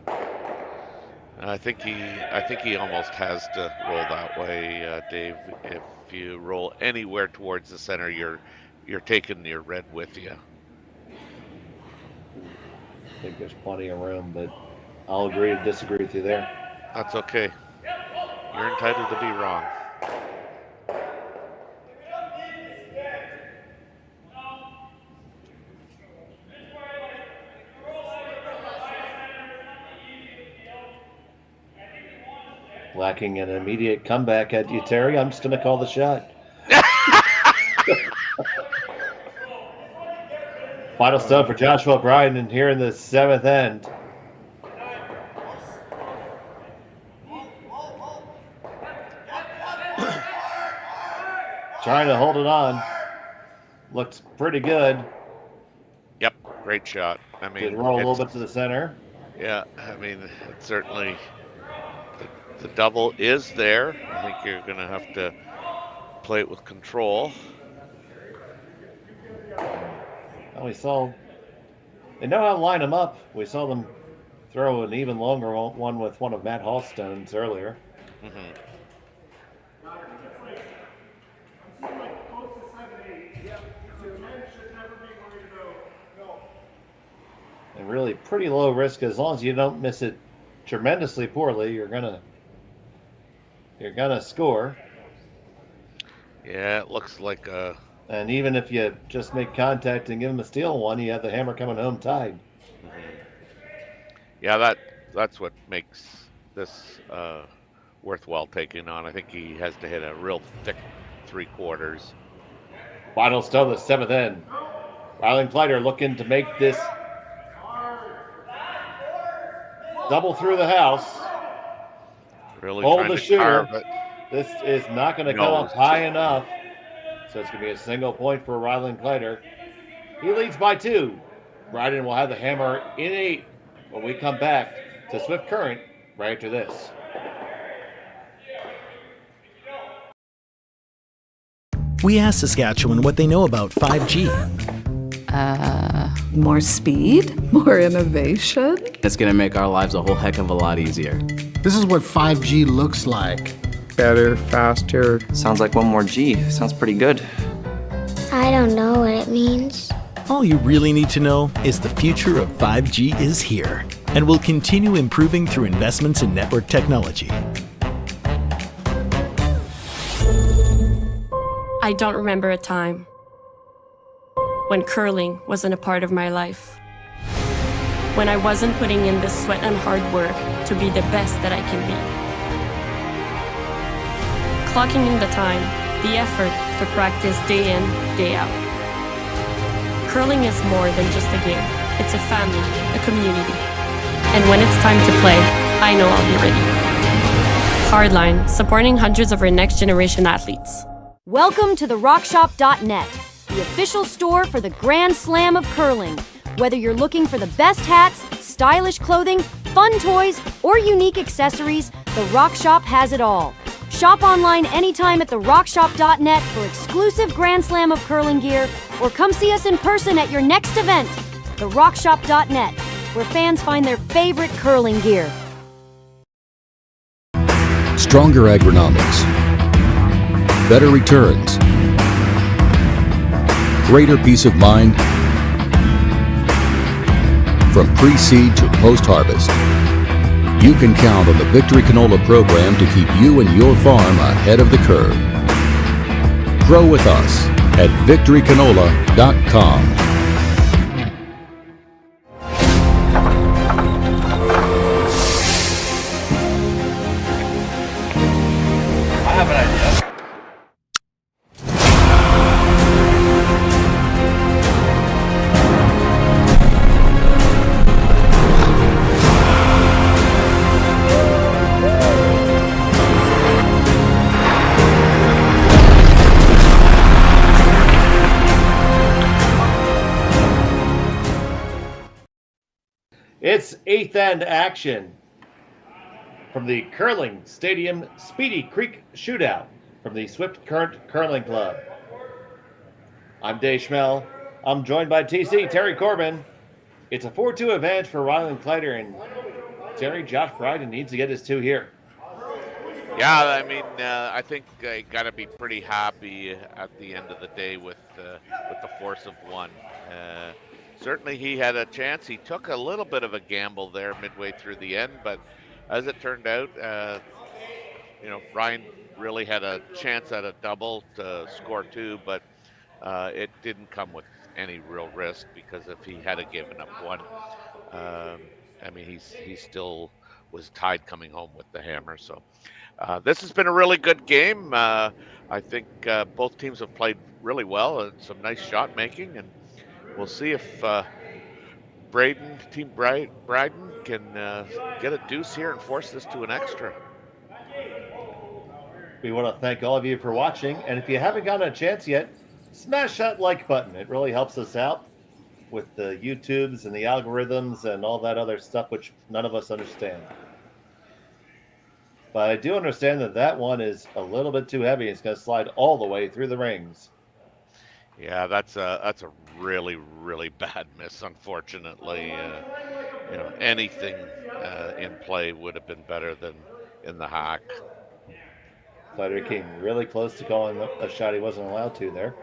I think he almost has to roll that way, Dave. If you roll anywhere towards the center, you're taking your red with you.
I think there's plenty of room, but I'll agree to disagree with you there.
That's okay. You're entitled to be wrong.
Lacking an immediate comeback at you, Terry. I'm just going to call the shot. Final stone for Joshua Bryden here in the 7th end. Trying to hold it on. Looks pretty good.
Yep, great shot. I mean,
did roll a little bit to the center.
Yeah, I mean, it's certainly the double is there. I think you're going to have to play it with control.
Well, we saw they know how to line them up. We saw them throw an even longer one with one of Matt Hallstone's earlier. And really pretty low risk. As long as you don't miss it tremendously poorly, you're gonna score.
Yeah, it looks like a...
And even if you just make contact and give him a steal one, you have the hammer coming home tied.
Yeah, that's what makes this worthwhile taking on. I think he has to hit a real thick 3/4.
Final stone, the 7th end. Rylan Kleiter looking to make this double through the house.
Really
hold the shooter.
It.
This is not going to come up high enough. So it's going to be a single point for Rylan Kleiter. He leads by 2. Bryden will have the hammer in 8 when we come back to Swift Current right after this.
We asked Saskatchewan what they know about 5G.
More speed, more innovation.
It's going to make our lives a whole heck of a lot easier.
This is what 5G looks like.
Better, faster.
Sounds like one more G. Sounds pretty good.
I don't know what it means.
All you really need to know is the future of 5G is here and will continue improving through investments in network technology.
I don't remember a time when curling wasn't a part of my life. When I wasn't putting in the sweat and hard work to be the best that I can be. Clocking in the time, the effort to practice day in, day out. Curling is more than just a game. It's a family, a community. And when it's time to play, I know I'll be ready. Hardline, supporting hundreds of our next generation athletes.
Welcome to the rockshop.net, the official store for the Grand Slam of curling. Whether you're looking for the best hats, stylish clothing, fun toys, or unique accessories, the Rock Shop has it all. Shop online anytime at therockshop.net for exclusive Grand Slam of curling gear, or come see us in person at your next event. Therockshop.net, where fans find their favorite curling gear.
Stronger agronomics. Better returns. Greater peace of mind. From pre-seed to post-harvest, you can count on the Victory Canola program to keep you and your farm ahead of the curve. Grow with us at victorycanola.com.
I have an idea. It's eighth end action from the Curling Stadium Speedy Creek Shootout from the Swift Current Curling Club. I'm Dave Schmel. I'm joined by TC, Terry Corbin. It's a 4-2 advantage for Rylan Kleiter, and Terry, Josh Bryden needs to get his 2 here.
Yeah, I mean, I think I got to be pretty happy at the end of the day with the force of 1. Certainly he had a chance. He took a little bit of a gamble there midway through the end, but as it turned out, Ryan really had a chance at a double to score 2, but it didn't come with any real risk, because if he had given up 1, he still was tied coming home with the hammer. So this has been a really good game. I think both teams have played really well and some nice shot making, and we'll see if Bryden can get a deuce here and force this to an extra.
We want to thank all of you for watching, and if you haven't gotten a chance yet, smash that like button. It really helps us out with the YouTubes and the algorithms and all that other stuff which none of us understand. But I do understand that one is a little bit too heavy. It's going to slide all the way through the rings.
Yeah, that's a really, really bad miss, unfortunately. Anything in play would have been better than in the hack.
Kleiter came really close to calling a shot he wasn't allowed to there.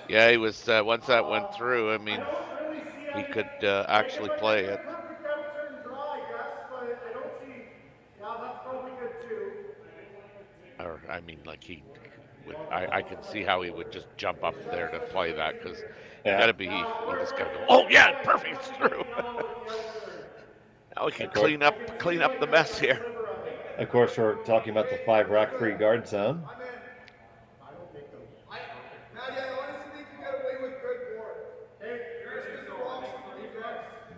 Yeah, he was, once that went through, he could actually play it. Or, I can see how he would just jump up there to play that, because you just gotta go, oh yeah, perfect, it's through. Now we can clean up the mess here.
Of course, we're talking about the 5 rack free guard zone.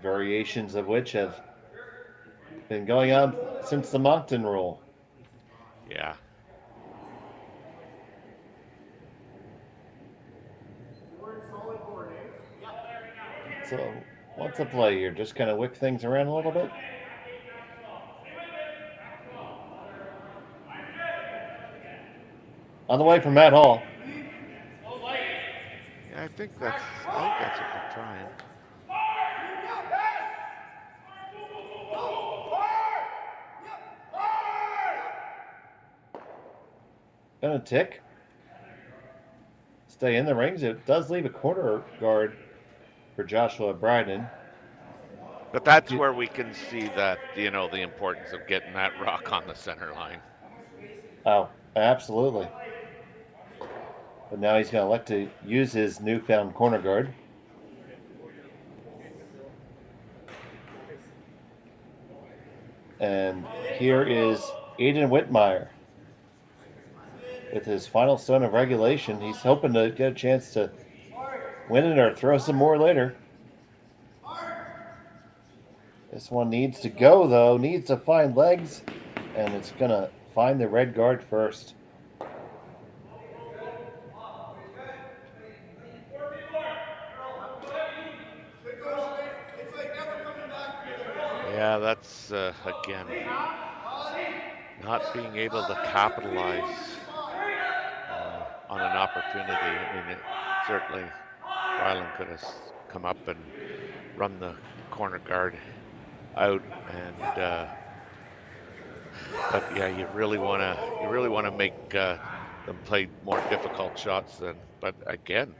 Variations of which have been going on since the Moncton rule.
Yeah.
So, what's the play here? Just kind of wick things around a little bit? On the way from Matt Hall.
Yeah, I think that's what they're trying.
Gonna tick. Stay in the rings. It does leave a corner guard for Joshua Bryden.
But that's where we can see that, the importance of getting that rock on the center line.
Oh, absolutely. But now he's going to elect to use his newfound corner guard. And here is Aiden Whitmire with his final stone of regulation. He's hoping to get a chance to win it or throw some more later. This one needs to go, though. Needs to find legs, and it's going to find the red guard first.
Yeah, that's, again, not being able to capitalize on an opportunity. Certainly Rylan could have come up and run the corner guard out, but yeah, you really want to make them play more difficult shots than. But again,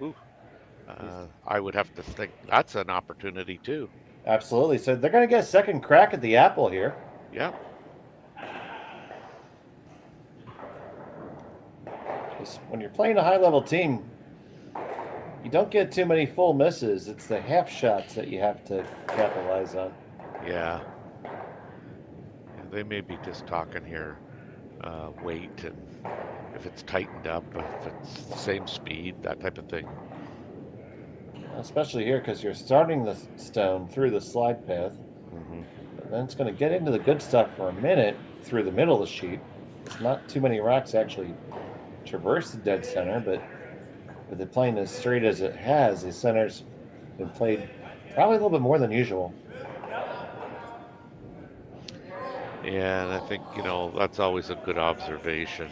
I would have to think that's an opportunity too.
Absolutely. So they're going to get a second crack at the apple here.
Yeah.
When you're playing a high-level team, you don't get too many full misses. It's the half shots that you have to capitalize on.
Yeah. They may be just talking here, weight, and if it's tightened up, if it's the same speed, that type of thing.
Especially here, because you're starting the stone through the slide path.
Mm-hmm.
And then it's going to get into the good stuff for a minute through the middle of the sheet. It's not too many rocks actually traverse the dead center, but with it playing as straight as it has, the center's been played Probably a little bit more than usual.
Yeah, and I think, that's always a good observation.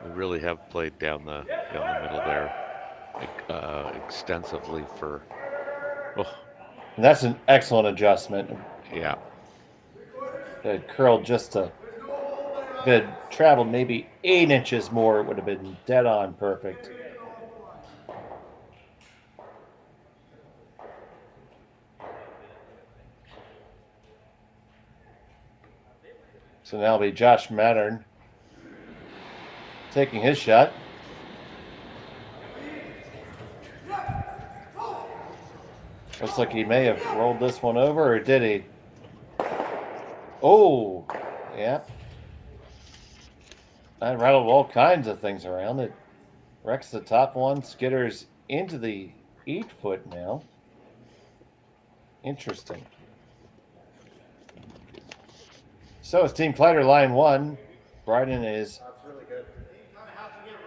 We really have played down the middle there extensively for. Oh.
And that's an excellent adjustment.
Yeah.
It curled just a. If it had traveled maybe 8 inches more, it would have been dead on perfect. So now it'll be Josh Mattern taking his shot. Looks like he may have rolled this one over, or did he? Oh, yeah. That rattled all kinds of things around. It wrecks the top one, skitters into the 8-foot now. Interesting. So it's Team Kleiter line 1. Bryden is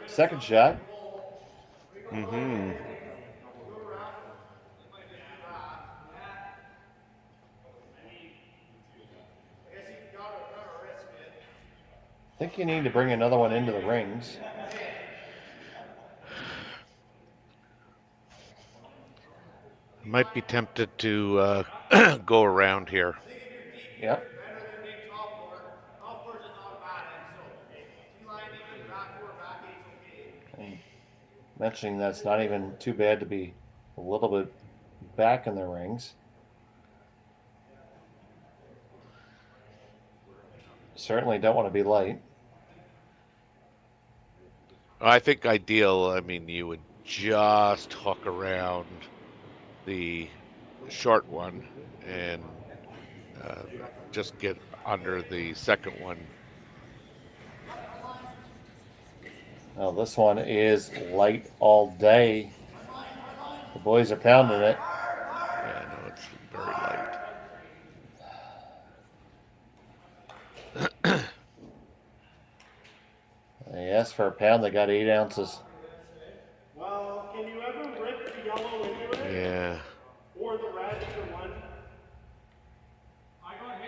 second shot.
Mm-hmm.
I think you need to bring another one into the rings.
Might be tempted to go around here.
Yep. And mentioning that's not even too bad to be a little bit back in the rings. Certainly don't want to be late.
I think ideal, you would just hook around the short one and just get under the second one.
Now this one is light all day. The boys are pounding it.
Yeah, no, it's very light.
They asked for a pound, they got 8 ounces.
Well, can you ever rip the yellow into it?
Yeah.
Or the red into one?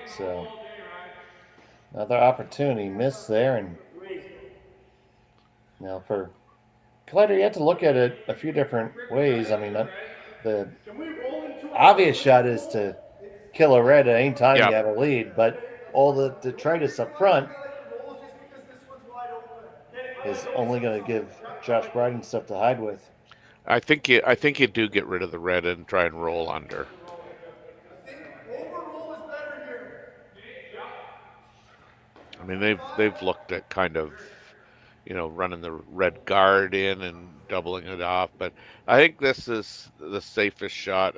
So another opportunity missed there, and now for Kleiter, you have to look at it a few different ways. The obvious shot is to kill a red at any time you have a lead, but all the detritus up front is only going to give Josh Bryden stuff to hide with.
I think you do get rid of the red and try and roll under. They've looked at kind of, running the red guard in and doubling it off, but I think this is the safest shot.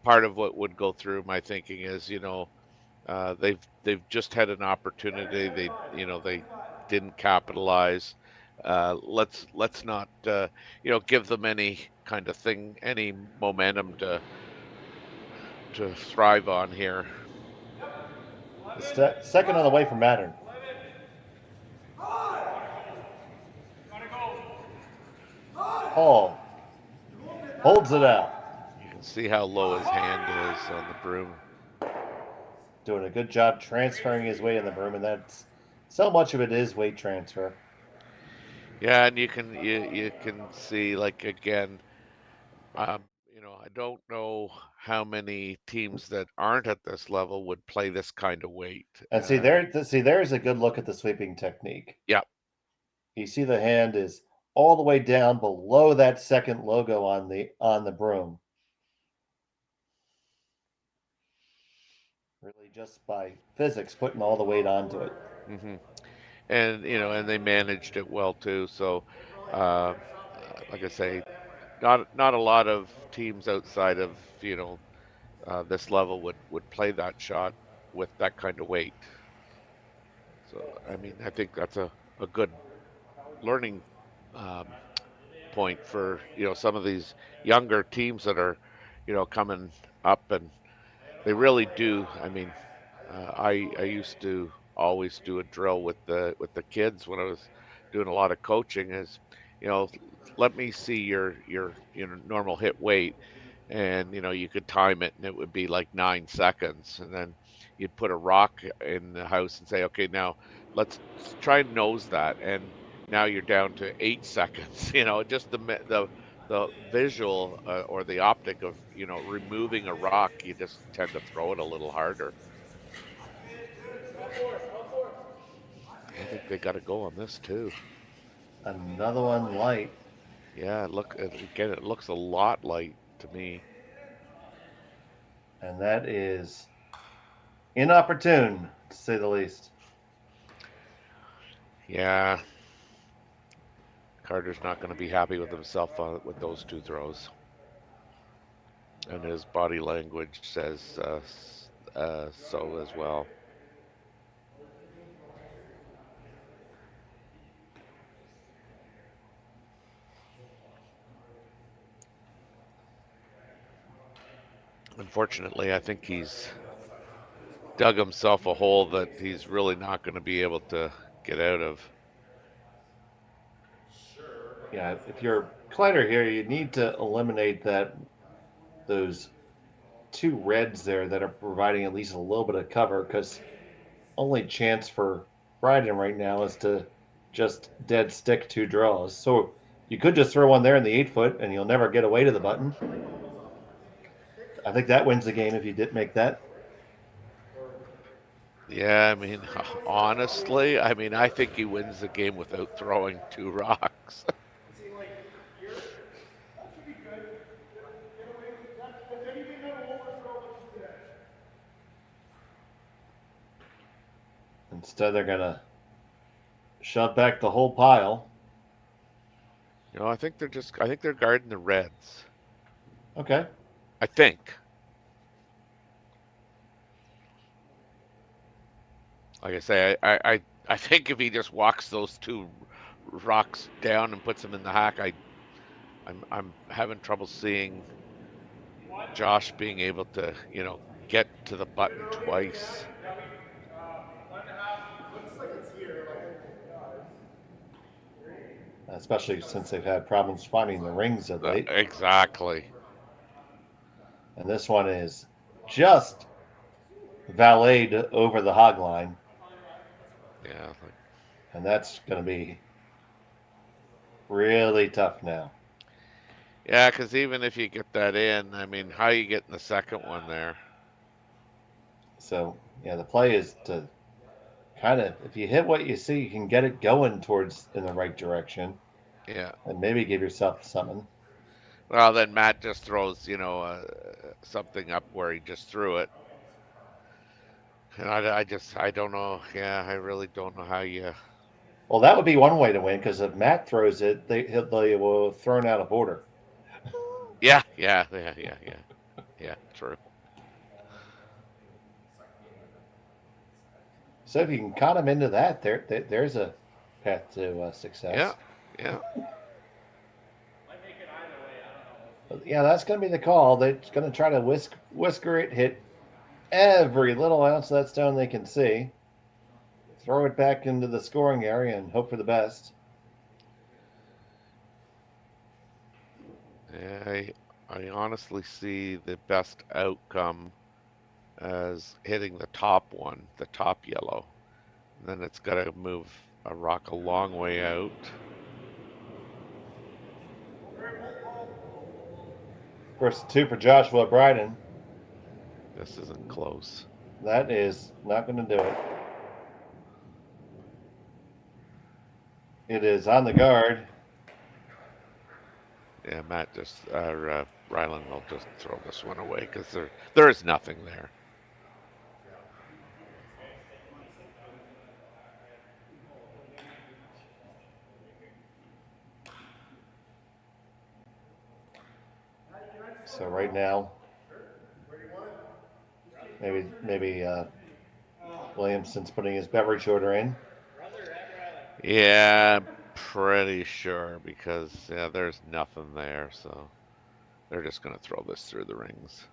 Part of what would go through my thinking is, they've just had an opportunity. They didn't capitalize. Let's not give them any kind of thing, any momentum to thrive on here.
Second on the way from Mattern. Paul holds it out.
You can see how low his hand is on the broom.
Doing a good job transferring his weight in the broom, and that's so much of it is weight transfer.
Yeah, and you can see, like, again, I don't know how many teams that aren't at this level would play this kind of weight.
And there's a good look at the sweeping technique.
Yeah.
You see the hand is all the way down below that second logo on the broom. Really just by physics putting all the weight onto it.
Mm-hmm. And and they managed it well too. So, like I say, not a lot of teams outside of this level would play that shot with that kind of weight. So I think that's a good learning point for some of these younger teams that are coming up, and they really do. I used to always do a drill with the kids when I was doing a lot of coaching. Is let me see your normal hit weight, and you could time it, and it would be like 9 seconds, and then you'd put a rock in the house and say, okay, now let's try and nose that, and now you're down to 8 seconds. Just the visual or the optic of removing a rock, you just tend to throw it a little harder. I think they got to go on this too.
Another one light.
Yeah, it looks a lot light to me.
And that is inopportune, to say the least.
Yeah. Carter's not going to be happy with himself with those 2 throws. And his body language says so as well. Unfortunately, I think he's dug himself a hole that he's really not going to be able to get out of.
Yeah, if you're Kleiter here, you need to eliminate those 2 reds there that are providing at least a little bit of cover, because only chance for Bryden right now is to just dead stick 2 draws. So you could just throw one there in the 8-foot and you'll never get away to the button. I think that wins the game if you did make that.
Yeah, I mean, honestly, I think he wins the game without throwing 2 rocks.
Instead, they're going to shove back the whole pile.
I think they're guarding the reds.
Okay.
I think. Like I say, I think if he just walks those 2 rocks down and puts them in the hack, I'm having trouble seeing Josh being able to, get to the button twice.
Especially since they've had problems finding the rings of late.
Exactly.
And this one is just valeted over the hog line.
Yeah.
And that's going to be really tough now.
Yeah, because even if you get that in, how are you getting the second one there?
So, yeah, the play is to kind of, if you hit what you see, you can get it going towards in the right direction.
Yeah.
And maybe give yourself something.
Well, then Matt just throws, something up where he just threw it. And I don't know. Yeah, I really don't know how you.
Well, that would be one way to win, because if Matt throws it, they will thrown out of order.
Yeah, true.
So if you can con him into that, there's a path to success.
Yeah.
Yeah, that's going to be the call. They're going to try to whisker it, hit every little ounce of that stone they can see, throw it back into the scoring area, and hope for the best.
Yeah, I honestly see the best outcome as hitting the top one, the top yellow. And then it's got to move a rock a long way out.
Of course, 2 for Joshua Bryden.
This isn't close.
That is not going to do it. It is on the guard.
Yeah, Matt Rylan will just throw this one away because there is nothing there.
So right now, maybe Williamson's putting his beverage order in.
Yeah, pretty sure, because there's nothing there, so they're just going to throw this through the rings.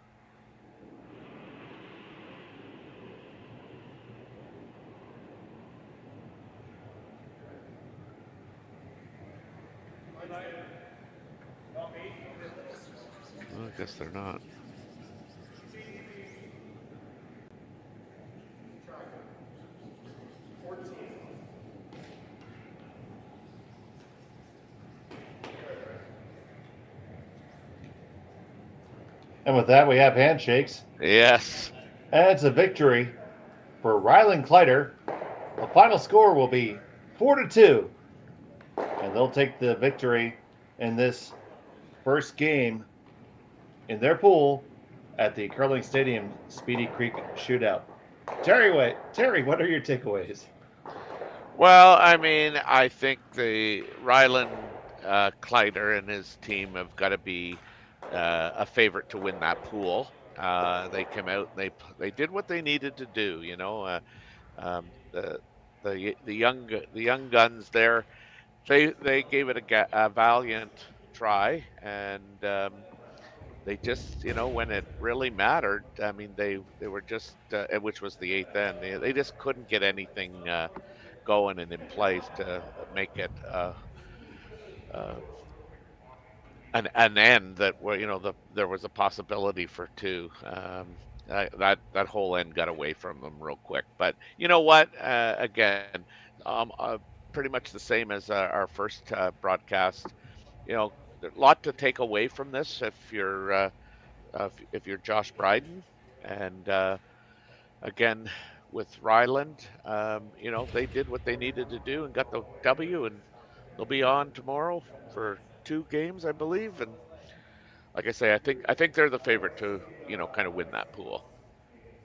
Well, I guess they're not.
And with that, we have handshakes.
Yes.
And it's a victory for Rylan Kleiter. The final score will be 4-2. And they'll take the victory in this first game in their pool at the Curling Stadium Speedy Creek Shootout. Terry, what are your takeaways?
Well, I mean, I think the Rylan Kleiter and his team have got to be a favorite to win that pool. They came out and they did what they needed to do. You know, the young guns there, they gave it a valiant try, and they just, you know, when it really mattered, I mean, they were just, which was the 8th end, they just couldn't get anything going and in place to make it an end that where, you know, there was a possibility for 2. That whole end got away from them real quick. But you know what? Again, pretty much the same as our first broadcast. You know, there's a lot to take away from this if you're Josh Bryden, and again with Ryland, you know, they did what they needed to do and got the W, and they'll be on tomorrow for 2 games, I believe. And like I say, I think they're the favorite to, you know, kind of win that pool.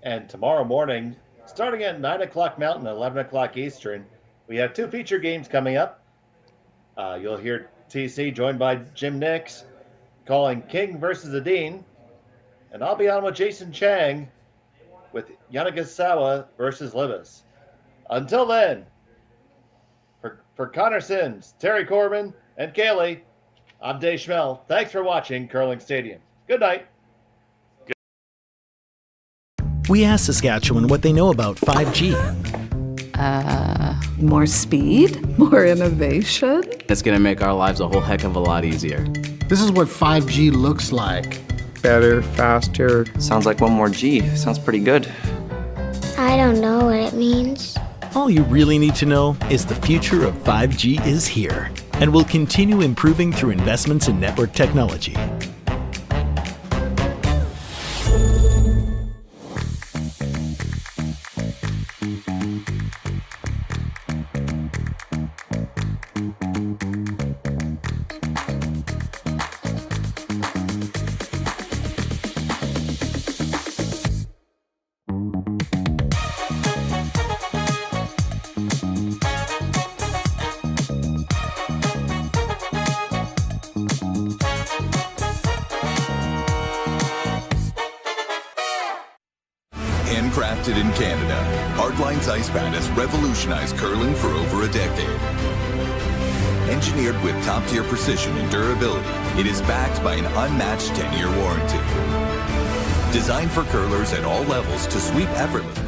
And tomorrow morning, starting at 9 o'clock Mountain, 11 o'clock Eastern, we have 2 feature games coming up. You'll hear TC joined by Jim Nix calling King versus the Dean. And I'll be on with Jason Chang with Yanagasawa versus Libas. Until then, for Connor Sims, Terry Corbin, and Cailey, I'm Dave Schmel. Thanks for watching Curling Stadium. Good night.
We asked Saskatchewan what they know about 5G.
More speed? More innovation?
It's going to make our lives a whole heck of a lot easier.
This is what 5G looks like.
Better, faster.
Sounds like one more G. Sounds pretty good.
I don't know what it means.
All you really need to know is the future of 5G is here and will continue improving through investments in network technology.
Handcrafted in Canada, Hardline's ice pad has revolutionized curling for over a decade. Engineered with top-tier precision and durability, it is backed by an unmatched 10-year warranty. Designed for curlers at all levels to sweep effortlessly.